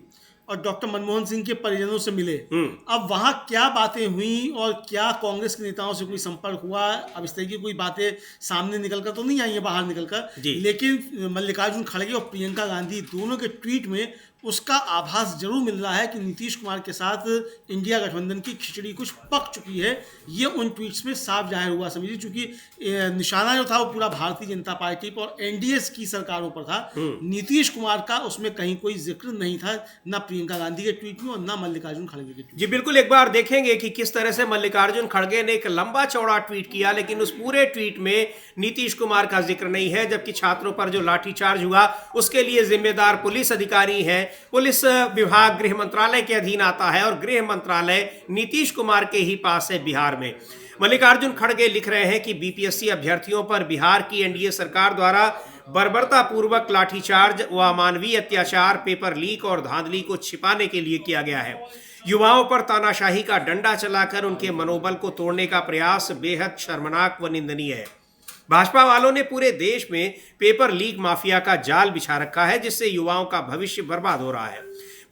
और डॉक्टर मनमोहन सिंह के परिजनों से मिले। अब वहां क्या बातें हुई और क्या कांग्रेस के नेताओं से कोई संपर्क हुआ, अब इस तरह की कोई बातें सामने निकलकर तो नहीं आई है बाहर निकलकर, लेकिन मल्लिकार्जुन खड़गे और प्रियंका गांधी दोनों के ट्वीट में उसका आभास जरूर मिल रहा है कि नीतीश कुमार के साथ इंडिया गठबंधन की खिचड़ी कुछ पक चुकी है। ये उन ट्वीट्स में साफ जाहिर हुआ समझिए, क्योंकि निशाना जो था वो पूरा भारतीय जनता पार्टी पर और एनडीए की सरकारों पर था। नीतीश कुमार का उसमें कहीं कोई जिक्र नहीं था, ना प्रियंका गांधी के ट्वीट में और ना मल्लिकार्जुन खड़गे के ट्वीट। जी बिल्कुल, एक बार देखेंगे कि किस तरह से मल्लिकार्जुन खड़गे ने एक लंबा चौड़ा ट्वीट किया, लेकिन उस पूरे ट्वीट में नीतीश कुमार का जिक्र नहीं है, जबकि छात्रों पर जो लाठीचार्ज हुआ उसके लिए जिम्मेदार पुलिस अधिकारी हैं। पुलिस विभाग गृह मंत्रालय के अधीन आता है और गृह मंत्रालय नीतीश कुमार के ही पास है बिहार में। मल्लिकार्जुन खड़गे लिख रहे हैं कि बीपीएससी अभ्यर्थियों पर बिहार की एनडीए सरकार द्वारा बर्बरतापूर्वक लाठीचार्ज व अमानवीय अत्याचार, पेपर लीक और धांधली को छिपाने के लिए किया गया है। युवाओं पर तानाशाही का डंडा चलाकर उनके मनोबल को तोड़ने का प्रयास बेहद शर्मनाक व निंदनीय है। भाजपा वालों ने पूरे देश में पेपर लीक माफिया का जाल बिछा रखा है, जिससे युवाओं का भविष्य बर्बाद हो रहा है।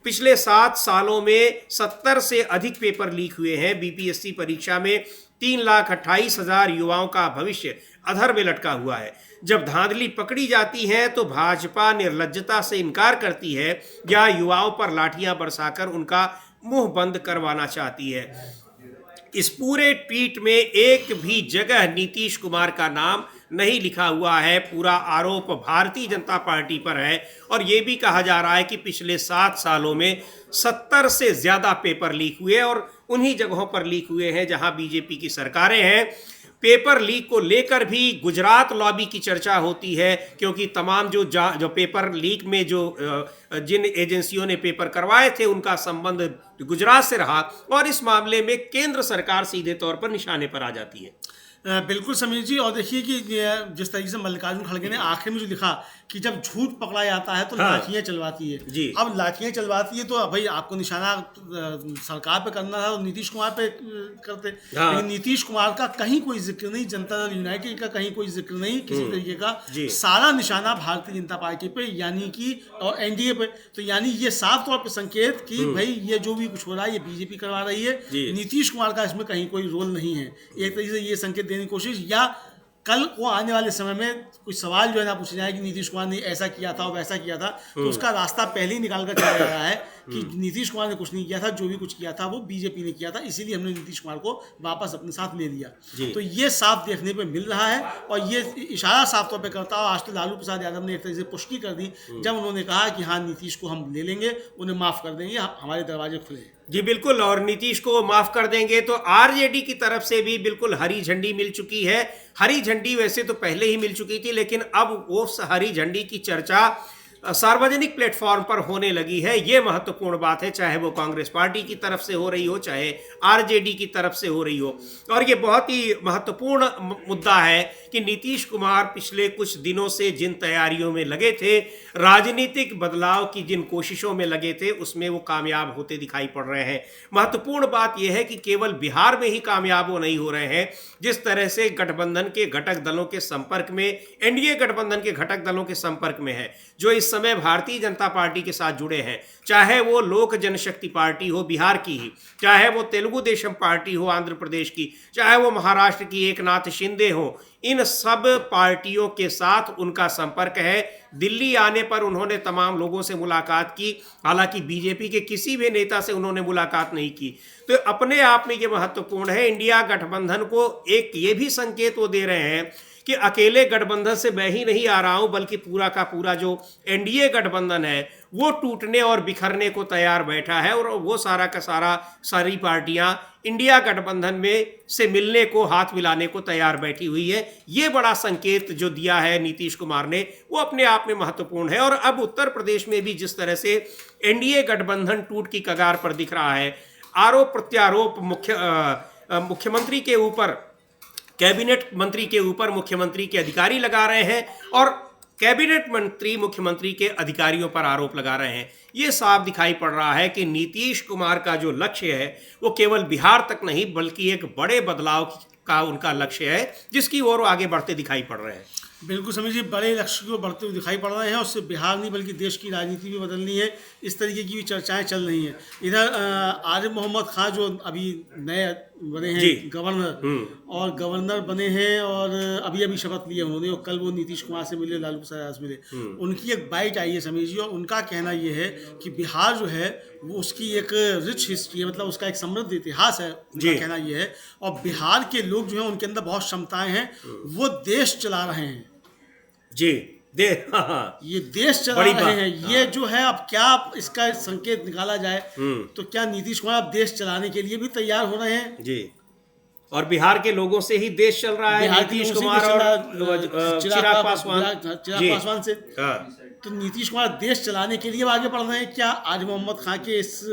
पिछले 7 सालों में 70 से अधिक पेपर लीक हुए हैं। बीपीएससी परीक्षा में 3,28,000 युवाओं का भविष्य अधर में लटका हुआ है। जब धांधली पकड़ी जाती है तो भाजपा निर्लज्जता से इनकार करती है या युवाओं पर लाठियां बरसाकर उनका मुंह बंद करवाना चाहती है। इस पूरे ट्वीट में एक भी जगह नीतीश कुमार का नाम नहीं लिखा हुआ है। पूरा आरोप भारतीय जनता पार्टी पर है और यह भी कहा जा रहा है कि पिछले 7 सालों में 70 से ज्यादा पेपर लीक हुए और उन्हीं जगहों पर लीक हुए हैं जहां बीजेपी की सरकारें हैं। पेपर लीक को लेकर भी गुजरात लॉबी की चर्चा होती है, क्योंकि तमाम जो पेपर लीक में जिन एजेंसियों ने पेपर करवाए थे उनका संबंध गुजरात से रहा, और इस मामले में केंद्र सरकार सीधे तौर पर निशाने पर आ जाती है। बिल्कुल समीर जी, और देखिए कि जिस तरीके से मल्लिकार्जुन खड़गे ने आखिर में जो लिखा कि जब झूठ पकड़ा जाता है तो लाठियां चलवाती है जी। अब लाठियां चलवाती है तो भाई आपको निशाना सरकार पे करना था तो नीतीश कुमार पे करते, लेकिन नीतीश कुमार का कहीं कोई जिक्र नहीं, जनता दल यूनाइटेड का कहीं कोई जिक्र नहीं किसी तरीके का, सारा निशाना भारतीय जनता पार्टी पे यानी कि और एनडीए पे। तो यानी ये साफ तौर पर संकेत कि भाई ये जो भी कुछ हो रहा है ये बीजेपी करवा रही है, नीतीश कुमार का इसमें कहीं कोई रोल नहीं है। एक तरीके से ये संकेत देने की कोशिश, या कल को आने वाले समय में कुछ सवाल जो है ना पूछे जाए कि नीतीश कुमार ने ऐसा किया था और वैसा किया था, तो उसका रास्ता पहले ही निकाल कर चला जा रहा है कि नीतीश कुमार ने कुछ नहीं किया था, जो भी कुछ किया था वो बीजेपी ने किया था, इसीलिए हमने नीतीश कुमार को वापस अपने साथ ले लिया। तो ये साफ देखने पे मिल रहा है, और ये इशारा साफ तौर पे करता है। आज तो लालू प्रसाद यादव ने एक तरह से पुष्टि कर दी जब उन्होंने कहा कि हाँ नीतीश को हम ले लेंगे, उन्हें माफ कर देंगे, हमारे दरवाजे खुले हैं। जी बिल्कुल, और नीतीश को माफ कर देंगे तो आरजेडी की तरफ से भी बिल्कुल हरी झंडी मिल चुकी है। हरी झंडी वैसे तो पहले ही मिल चुकी थी, लेकिन अब वो हरी झंडी की चर्चा सार्वजनिक प्लेटफॉर्म पर होने लगी है। ये महत्वपूर्ण बात है, चाहे वो कांग्रेस पार्टी की तरफ से हो रही हो, चाहे आरजेडी की तरफ से हो रही हो। और ये बहुत ही महत्वपूर्ण मुद्दा है कि नीतीश कुमार पिछले कुछ दिनों से जिन तैयारियों में लगे थे, राजनीतिक बदलाव की जिन कोशिशों में लगे थे, उसमें वो कामयाब होते दिखाई पड़ रहे हैं। महत्वपूर्ण बात यह है कि केवल बिहार में ही कामयाब वो नहीं हो रहे हैं, जिस तरह से गठबंधन के घटक दलों के संपर्क में, एनडीए गठबंधन के घटक दलों के संपर्क में है, जो इस समय भारतीय जनता पार्टी के साथ जुड़े हैं, चाहे वो लोक जनशक्ति पार्टी हो बिहार की ही, चाहे वो तेलुगु देशम पार्टी हो आंध्र प्रदेश की, चाहे वो महाराष्ट्र की एकनाथ शिंदे हो, इन सब पार्टियों के साथ उनका संपर्क है। दिल्ली आने पर उन्होंने तमाम लोगों से मुलाकात की, हालांकि बीजेपी के किसी भी नेता से उन्होंने मुलाकात नहीं की। तो अपने आप में ये महत्वपूर्ण है। इंडिया गठबंधन को एक ये भी संकेत वो दे रहे हैं कि अकेले गठबंधन से मैं ही नहीं आ रहा हूं, बल्कि पूरा का पूरा जो एनडीए गठबंधन है वो टूटने और बिखरने को तैयार बैठा है, और वो सारा का सारी पार्टियां इंडिया गठबंधन में से मिलने को, हाथ मिलाने को तैयार बैठी हुई है। ये बड़ा संकेत जो दिया है नीतीश कुमार ने, वो अपने आप में महत्वपूर्ण है। और अब उत्तर प्रदेश में भी जिस तरह से एनडीए गठबंधन टूट की कगार पर दिख रहा है, आरोप प्रत्यारोप मुख्यमंत्री के ऊपर, कैबिनेट मंत्री के ऊपर मुख्यमंत्री के अधिकारी लगा रहे हैं, और कैबिनेट मंत्री मुख्यमंत्री के अधिकारियों पर आरोप लगा रहे हैं। ये साफ दिखाई पड़ रहा है कि नीतीश कुमार का जो लक्ष्य है वो केवल बिहार तक नहीं, बल्कि एक बड़े बदलाव का उनका लक्ष्य है, जिसकी ओर आगे बढ़ते दिखाई पड़ रहे हैं। बिल्कुल समझिए, बड़े लक्ष्य को बढ़ते हुए दिखाई पड़ रहे हैं, और सिर्फ बिहार नहीं बल्कि देश की राजनीति भी बदलनी है, इस तरीके की भी चर्चाएं चल रही हैं। इधर आरिफ मोहम्मद खान जो अभी नए बने हैं गवर्नर, और गवर्नर बने हैं और अभी अभी शपथ लिए उन्होंने, और कल वो नीतीश कुमार से मिले, लालू प्रसाद यादव से मिले। उनकी एक बाइट आई है समीर जी, और उनका कहना ये है कि बिहार जो है वो उसकी एक रिच हिस्ट्री है, मतलब उसका एक समृद्ध इतिहास है, उनका कहना ये है। और बिहार के लोग जो हैं उनके अंदर बहुत क्षमताएं हैं, वो देश चला रहे हैं जी, ये देश चला रहे हैं। ये जो है, अब क्या इसका संकेत निकाला जाए तो क्या नीतीश कुमार अब देश चलाने के लिए भी तैयार हो रहे हैं जी, और बिहार के लोगों से ही देश चल रहा है, नीतीश कुमार और चिराग पासवान से। तो नीतीश कुमार देश चलाने के लिए आगे बढ़ रहे हैं। क्या आज मोहम्मद खान के इस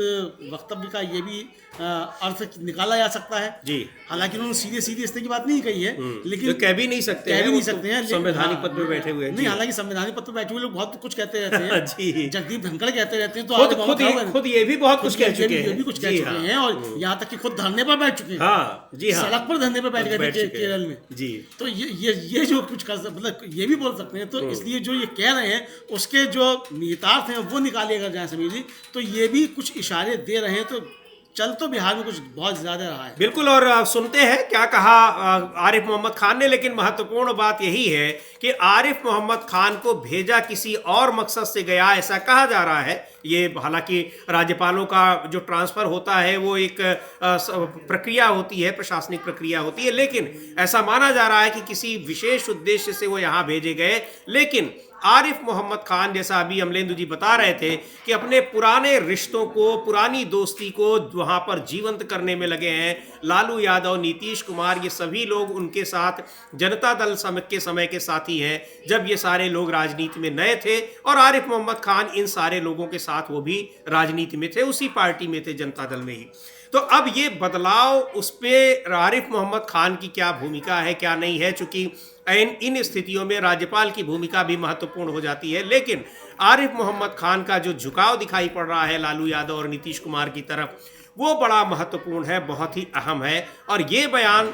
वक्तव्य का ये भी अर्थ निकाला जा सकता है जी? हालांकि उन्होंने सीधे सीधे इस तरह की बात नहीं कही है, लेकिन कह भी नहीं सकते हैं, संवैधानिक पद पर बैठे हुए हैं। नहीं, हालांकि संवैधानिक पद पर बैठे हुए लोग बहुत कुछ कहते रहते हैं जी, जगदीप धनखड़ कहते रहते हैं, तो खुद ये भी बहुत कुछ कह चुके हैं, ये भी कुछ कह चुके हैं, और यहाँ तक कि खुद धरने पर बैठ चुके हैं, सड़क पर धरने पर बैठ गए थे केरल में जी। तो ये जो कुछ कर, मतलब ये भी बोल सकते हैं। तो इसलिए जो ये कह रहे हैं उसके जो निहितार्थ हैं वो निकाले अगर जाए समीर जी, तो ये भी कुछ इशारे दे रहे हैं। तो चल तो बिहार में कुछ बहुत ज्यादा रहा है। बिल्कुल, और सुनते हैं क्या कहा आरिफ मोहम्मद खान ने। लेकिन महत्वपूर्ण बात यही है कि आरिफ मोहम्मद खान को भेजा किसी और मकसद से गया, ऐसा कहा जा रहा है। ये हालांकि राज्यपालों का जो ट्रांसफर होता है वो एक प्रक्रिया होती है, प्रशासनिक प्रक्रिया होती है, लेकिन ऐसा माना जा रहा है कि किसी विशेष उद्देश्य से वो यहाँ भेजे गए। लेकिन आरिफ मोहम्मद खान, जैसा अभी अमलेंदु जी बता रहे थे, कि अपने पुराने रिश्तों को, पुरानी दोस्ती को वहाँ पर जीवंत करने में लगे हैं। लालू यादव, नीतीश कुमार, ये सभी लोग उनके साथ जनता दल के समय के साथी हैं, जब ये सारे लोग राजनीति में नए थे, और आरिफ मोहम्मद खान इन सारे लोगों के साथ वो भी राजनीति में थे, उसी पार्टी में थे, जनता दल में ही। तो अब ये बदलाव, उस पर आरिफ मोहम्मद खान की क्या भूमिका है, क्या नहीं है, चूंकि इन स्थितियों में राज्यपाल की भूमिका भी महत्वपूर्ण हो जाती है। लेकिन आरिफ मोहम्मद खान का जो झुकाव दिखाई पड़ रहा है लालू यादव और नीतीश कुमार की तरफ, वो बड़ा महत्वपूर्ण है, बहुत ही अहम है। और ये बयान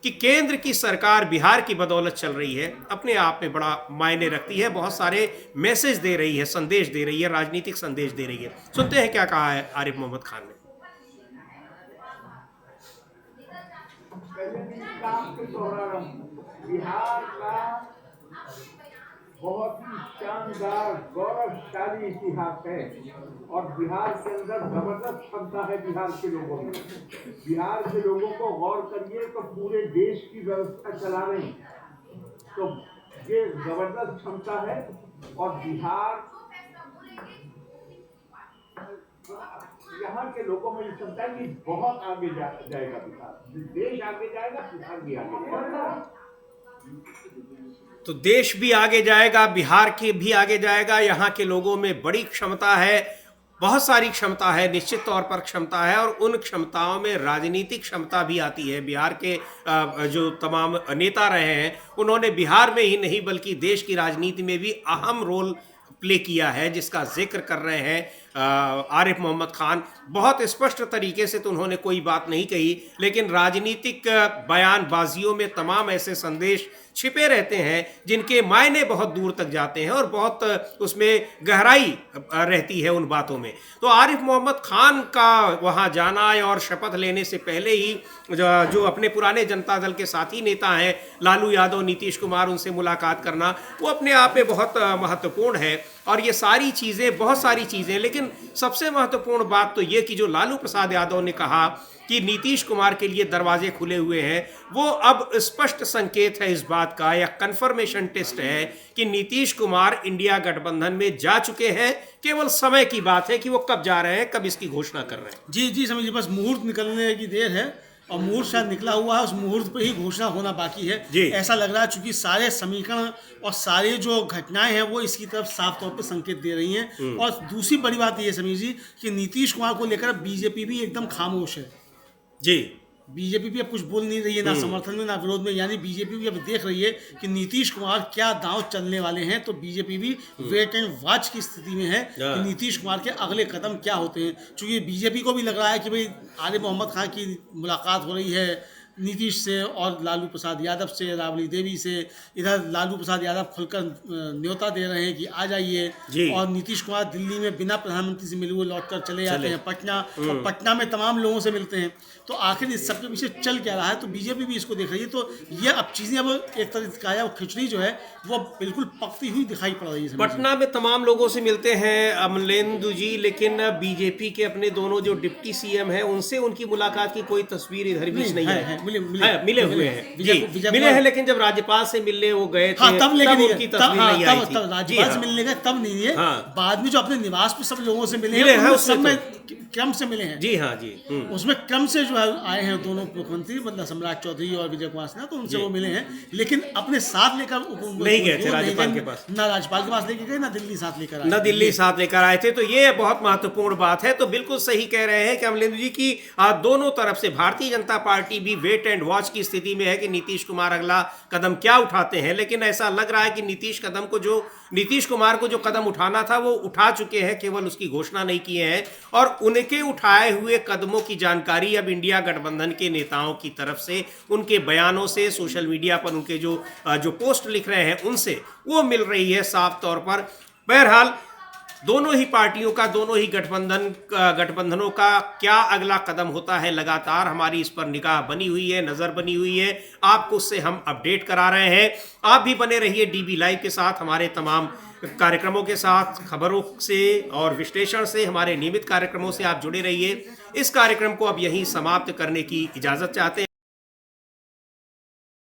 कि केंद्र की सरकार बिहार की बदौलत चल रही है, अपने आप में बड़ा मायने रखती है, बहुत सारे मैसेज दे रही है, संदेश दे रही है, राजनीतिक संदेश दे रही है। सुनते हैं क्या कहा है आरिफ मोहम्मद खान ने। बिहार का बहुत ही शानदार गौरवशाली इतिहास है और बिहार के अंदर जबरदस्त क्षमता है। बिहार के लोगों में, बिहार के लोगों को गौर करिए तो पूरे देश की व्यवस्था चला रहे हैं, तो ये जबरदस्त क्षमता है। और बिहार, यहाँ के लोगों में क्षमता है कि बहुत आगे जाएगा बिहार, देश आगे जाएगा, बिहार भी आगे जाएगा। तो देश भी आगे जाएगा, बिहार के भी आगे जाएगा। यहाँ के लोगों में बड़ी क्षमता है, बहुत सारी क्षमता है, निश्चित तौर पर क्षमता है, और उन क्षमताओं में राजनीतिक क्षमता भी आती है। बिहार के जो तमाम नेता रहे हैं, उन्होंने बिहार में ही नहीं बल्कि देश की राजनीति में भी अहम रोल प्ले किया है, जिसका जिक्र कर रहे हैं आरिफ मोहम्मद खान। बहुत स्पष्ट तरीके से तो उन्होंने कोई बात नहीं कही, लेकिन राजनीतिक बयानबाजियों में तमाम ऐसे संदेश छिपे रहते हैं जिनके मायने बहुत दूर तक जाते हैं और बहुत उसमें गहराई रहती है उन बातों में। तो आरिफ मोहम्मद खान का वहाँ जाना और शपथ लेने से पहले ही जो अपने पुराने जनता दल के साथी नेता हैं लालू यादव, नीतीश कुमार, उनसे मुलाकात करना, वो अपने आप में बहुत महत्वपूर्ण है। और ये सारी चीज़ें, बहुत सारी चीज़ें, लेकिन सबसे महत्वपूर्ण बात तो ये कि जो लालू प्रसाद यादव ने कहा कि नीतीश कुमार के लिए दरवाजे खुले हुए हैं, वो अब स्पष्ट संकेत है इस बात का, या कंफर्मेशन टेस्ट है कि नीतीश कुमार इंडिया गठबंधन में जा चुके हैं। केवल समय की बात है कि वो कब जा रहे हैं, कब इसकी घोषणा कर रहे हैं। जी जी, समझिए, बस मुहूर्त निकलने की देर है और मुहूर्त शायद निकला हुआ है, उस मुहूर्त पर ही घोषणा होना बाकी है। ऐसा लग रहा है, चूंकि सारे समीकरण और सारे जो घटनाएं हैं वो इसकी तरफ साफ तौर पर संकेत दे रही हैं। और दूसरी बड़ी बात ये समझिए कि नीतीश कुमार को लेकर बीजेपी भी एकदम खामोश है। जी, बीजेपी भी अब कुछ बोल नहीं रही है, ना समर्थन में ना विरोध में, यानी बीजेपी भी अब देख रही है कि नीतीश कुमार क्या दांव चलने वाले हैं। तो बीजेपी भी वेट एंड वॉच की स्थिति में है कि नीतीश कुमार के अगले कदम क्या होते हैं। क्योंकि बीजेपी को भी लग रहा है कि भाई आरिफ मोहम्मद खान की मुलाकात हो रही है नीतीश से और लालू प्रसाद यादव से, राबड़ी देवी से। इधर लालू प्रसाद यादव खुलकर न्योता दे रहे हैं कि आ जाइए, और नीतीश कुमार दिल्ली में बिना प्रधानमंत्री से मिले हुए लौटकर चले जाते हैं पटना, और पटना में तमाम लोगों से मिलते हैं। तो आखिर इस सबके पीछे चल क्या रहा है, तो बीजेपी भी इसको देख रही है। तो ये अब चीज़ें अब एक तरीके का खिचड़ी जो है वो बिल्कुल पकती हुई दिखाई पड़ रही है। पटना में तमाम लोगों से मिलते हैं अमलेंदु जी, लेकिन बीजेपी के अपने दोनों जो डिप्टी सीएम हैं उनसे उनकी मुलाकात की कोई तस्वीर इधर बीच नहीं है। मिले हुए हैं, मिले हैं, लेकिन जब राज्यपाल से मिलने वो गए थे तब उनकी तस्वीर नहीं आई थी। राज्यपाल से मिलने गए तब नहीं है, बाद में जो अपने निवास पे सब लोगों से मिले हैं, सब में क्रम से मिले हैं। जी हाँ, जी, उसमें क्रम से जो है आए हैं दोनों मुख्यमंत्री, मतलब सम्राट चौधरी और विजय कुमार सिन्हा, तो उनसे वो मिले हैं, लेकिन अपने साथ लेकर नहीं गए थे राज्यपाल के पास, ना राज्यपाल के पास लेके गए, ना दिल्ली साथ लेकर आए, ना दिल्ली साथ लेकर आए थे। तो ये बहुत महत्वपूर्ण बात है। तो बिल्कुल सही कह रहे हैं कि अमलेंदु जी की दोनों तरफ से भारतीय जनता पार्टी भी वेट एंड वॉच की स्थिति में है कि नीतीश कुमार अगला कदम क्या उठाते हैं। लेकिन ऐसा लग रहा है कि नीतीश कुमार को जो कदम उठाना था वो उठा चुके हैं, केवल उसकी घोषणा नहीं किए हैं। और उनके उठाए हुए कदमों की जानकारी अब इंडिया गठबंधन के नेताओं की तरफ से, उनके बयानों से, सोशल मीडिया पर उनके जो पोस्ट लिख रहे हैं उनसे वो मिल रही है साफ तौर पर। बहरहाल दोनों ही पार्टियों का, दोनों ही गठबंधनों का क्या अगला कदम होता है, लगातार हमारी इस पर निगाह बनी हुई है, नज़र बनी हुई है। आपको उससे हम अपडेट करा रहे हैं। आप भी बने रहिए डीबी लाइव के साथ, हमारे तमाम कार्यक्रमों के साथ, खबरों से और विश्लेषण से, हमारे नियमित कार्यक्रमों से आप जुड़े रहिए। इस कार्यक्रम को अब यहीं समाप्त करने की इजाज़त चाहते हैं।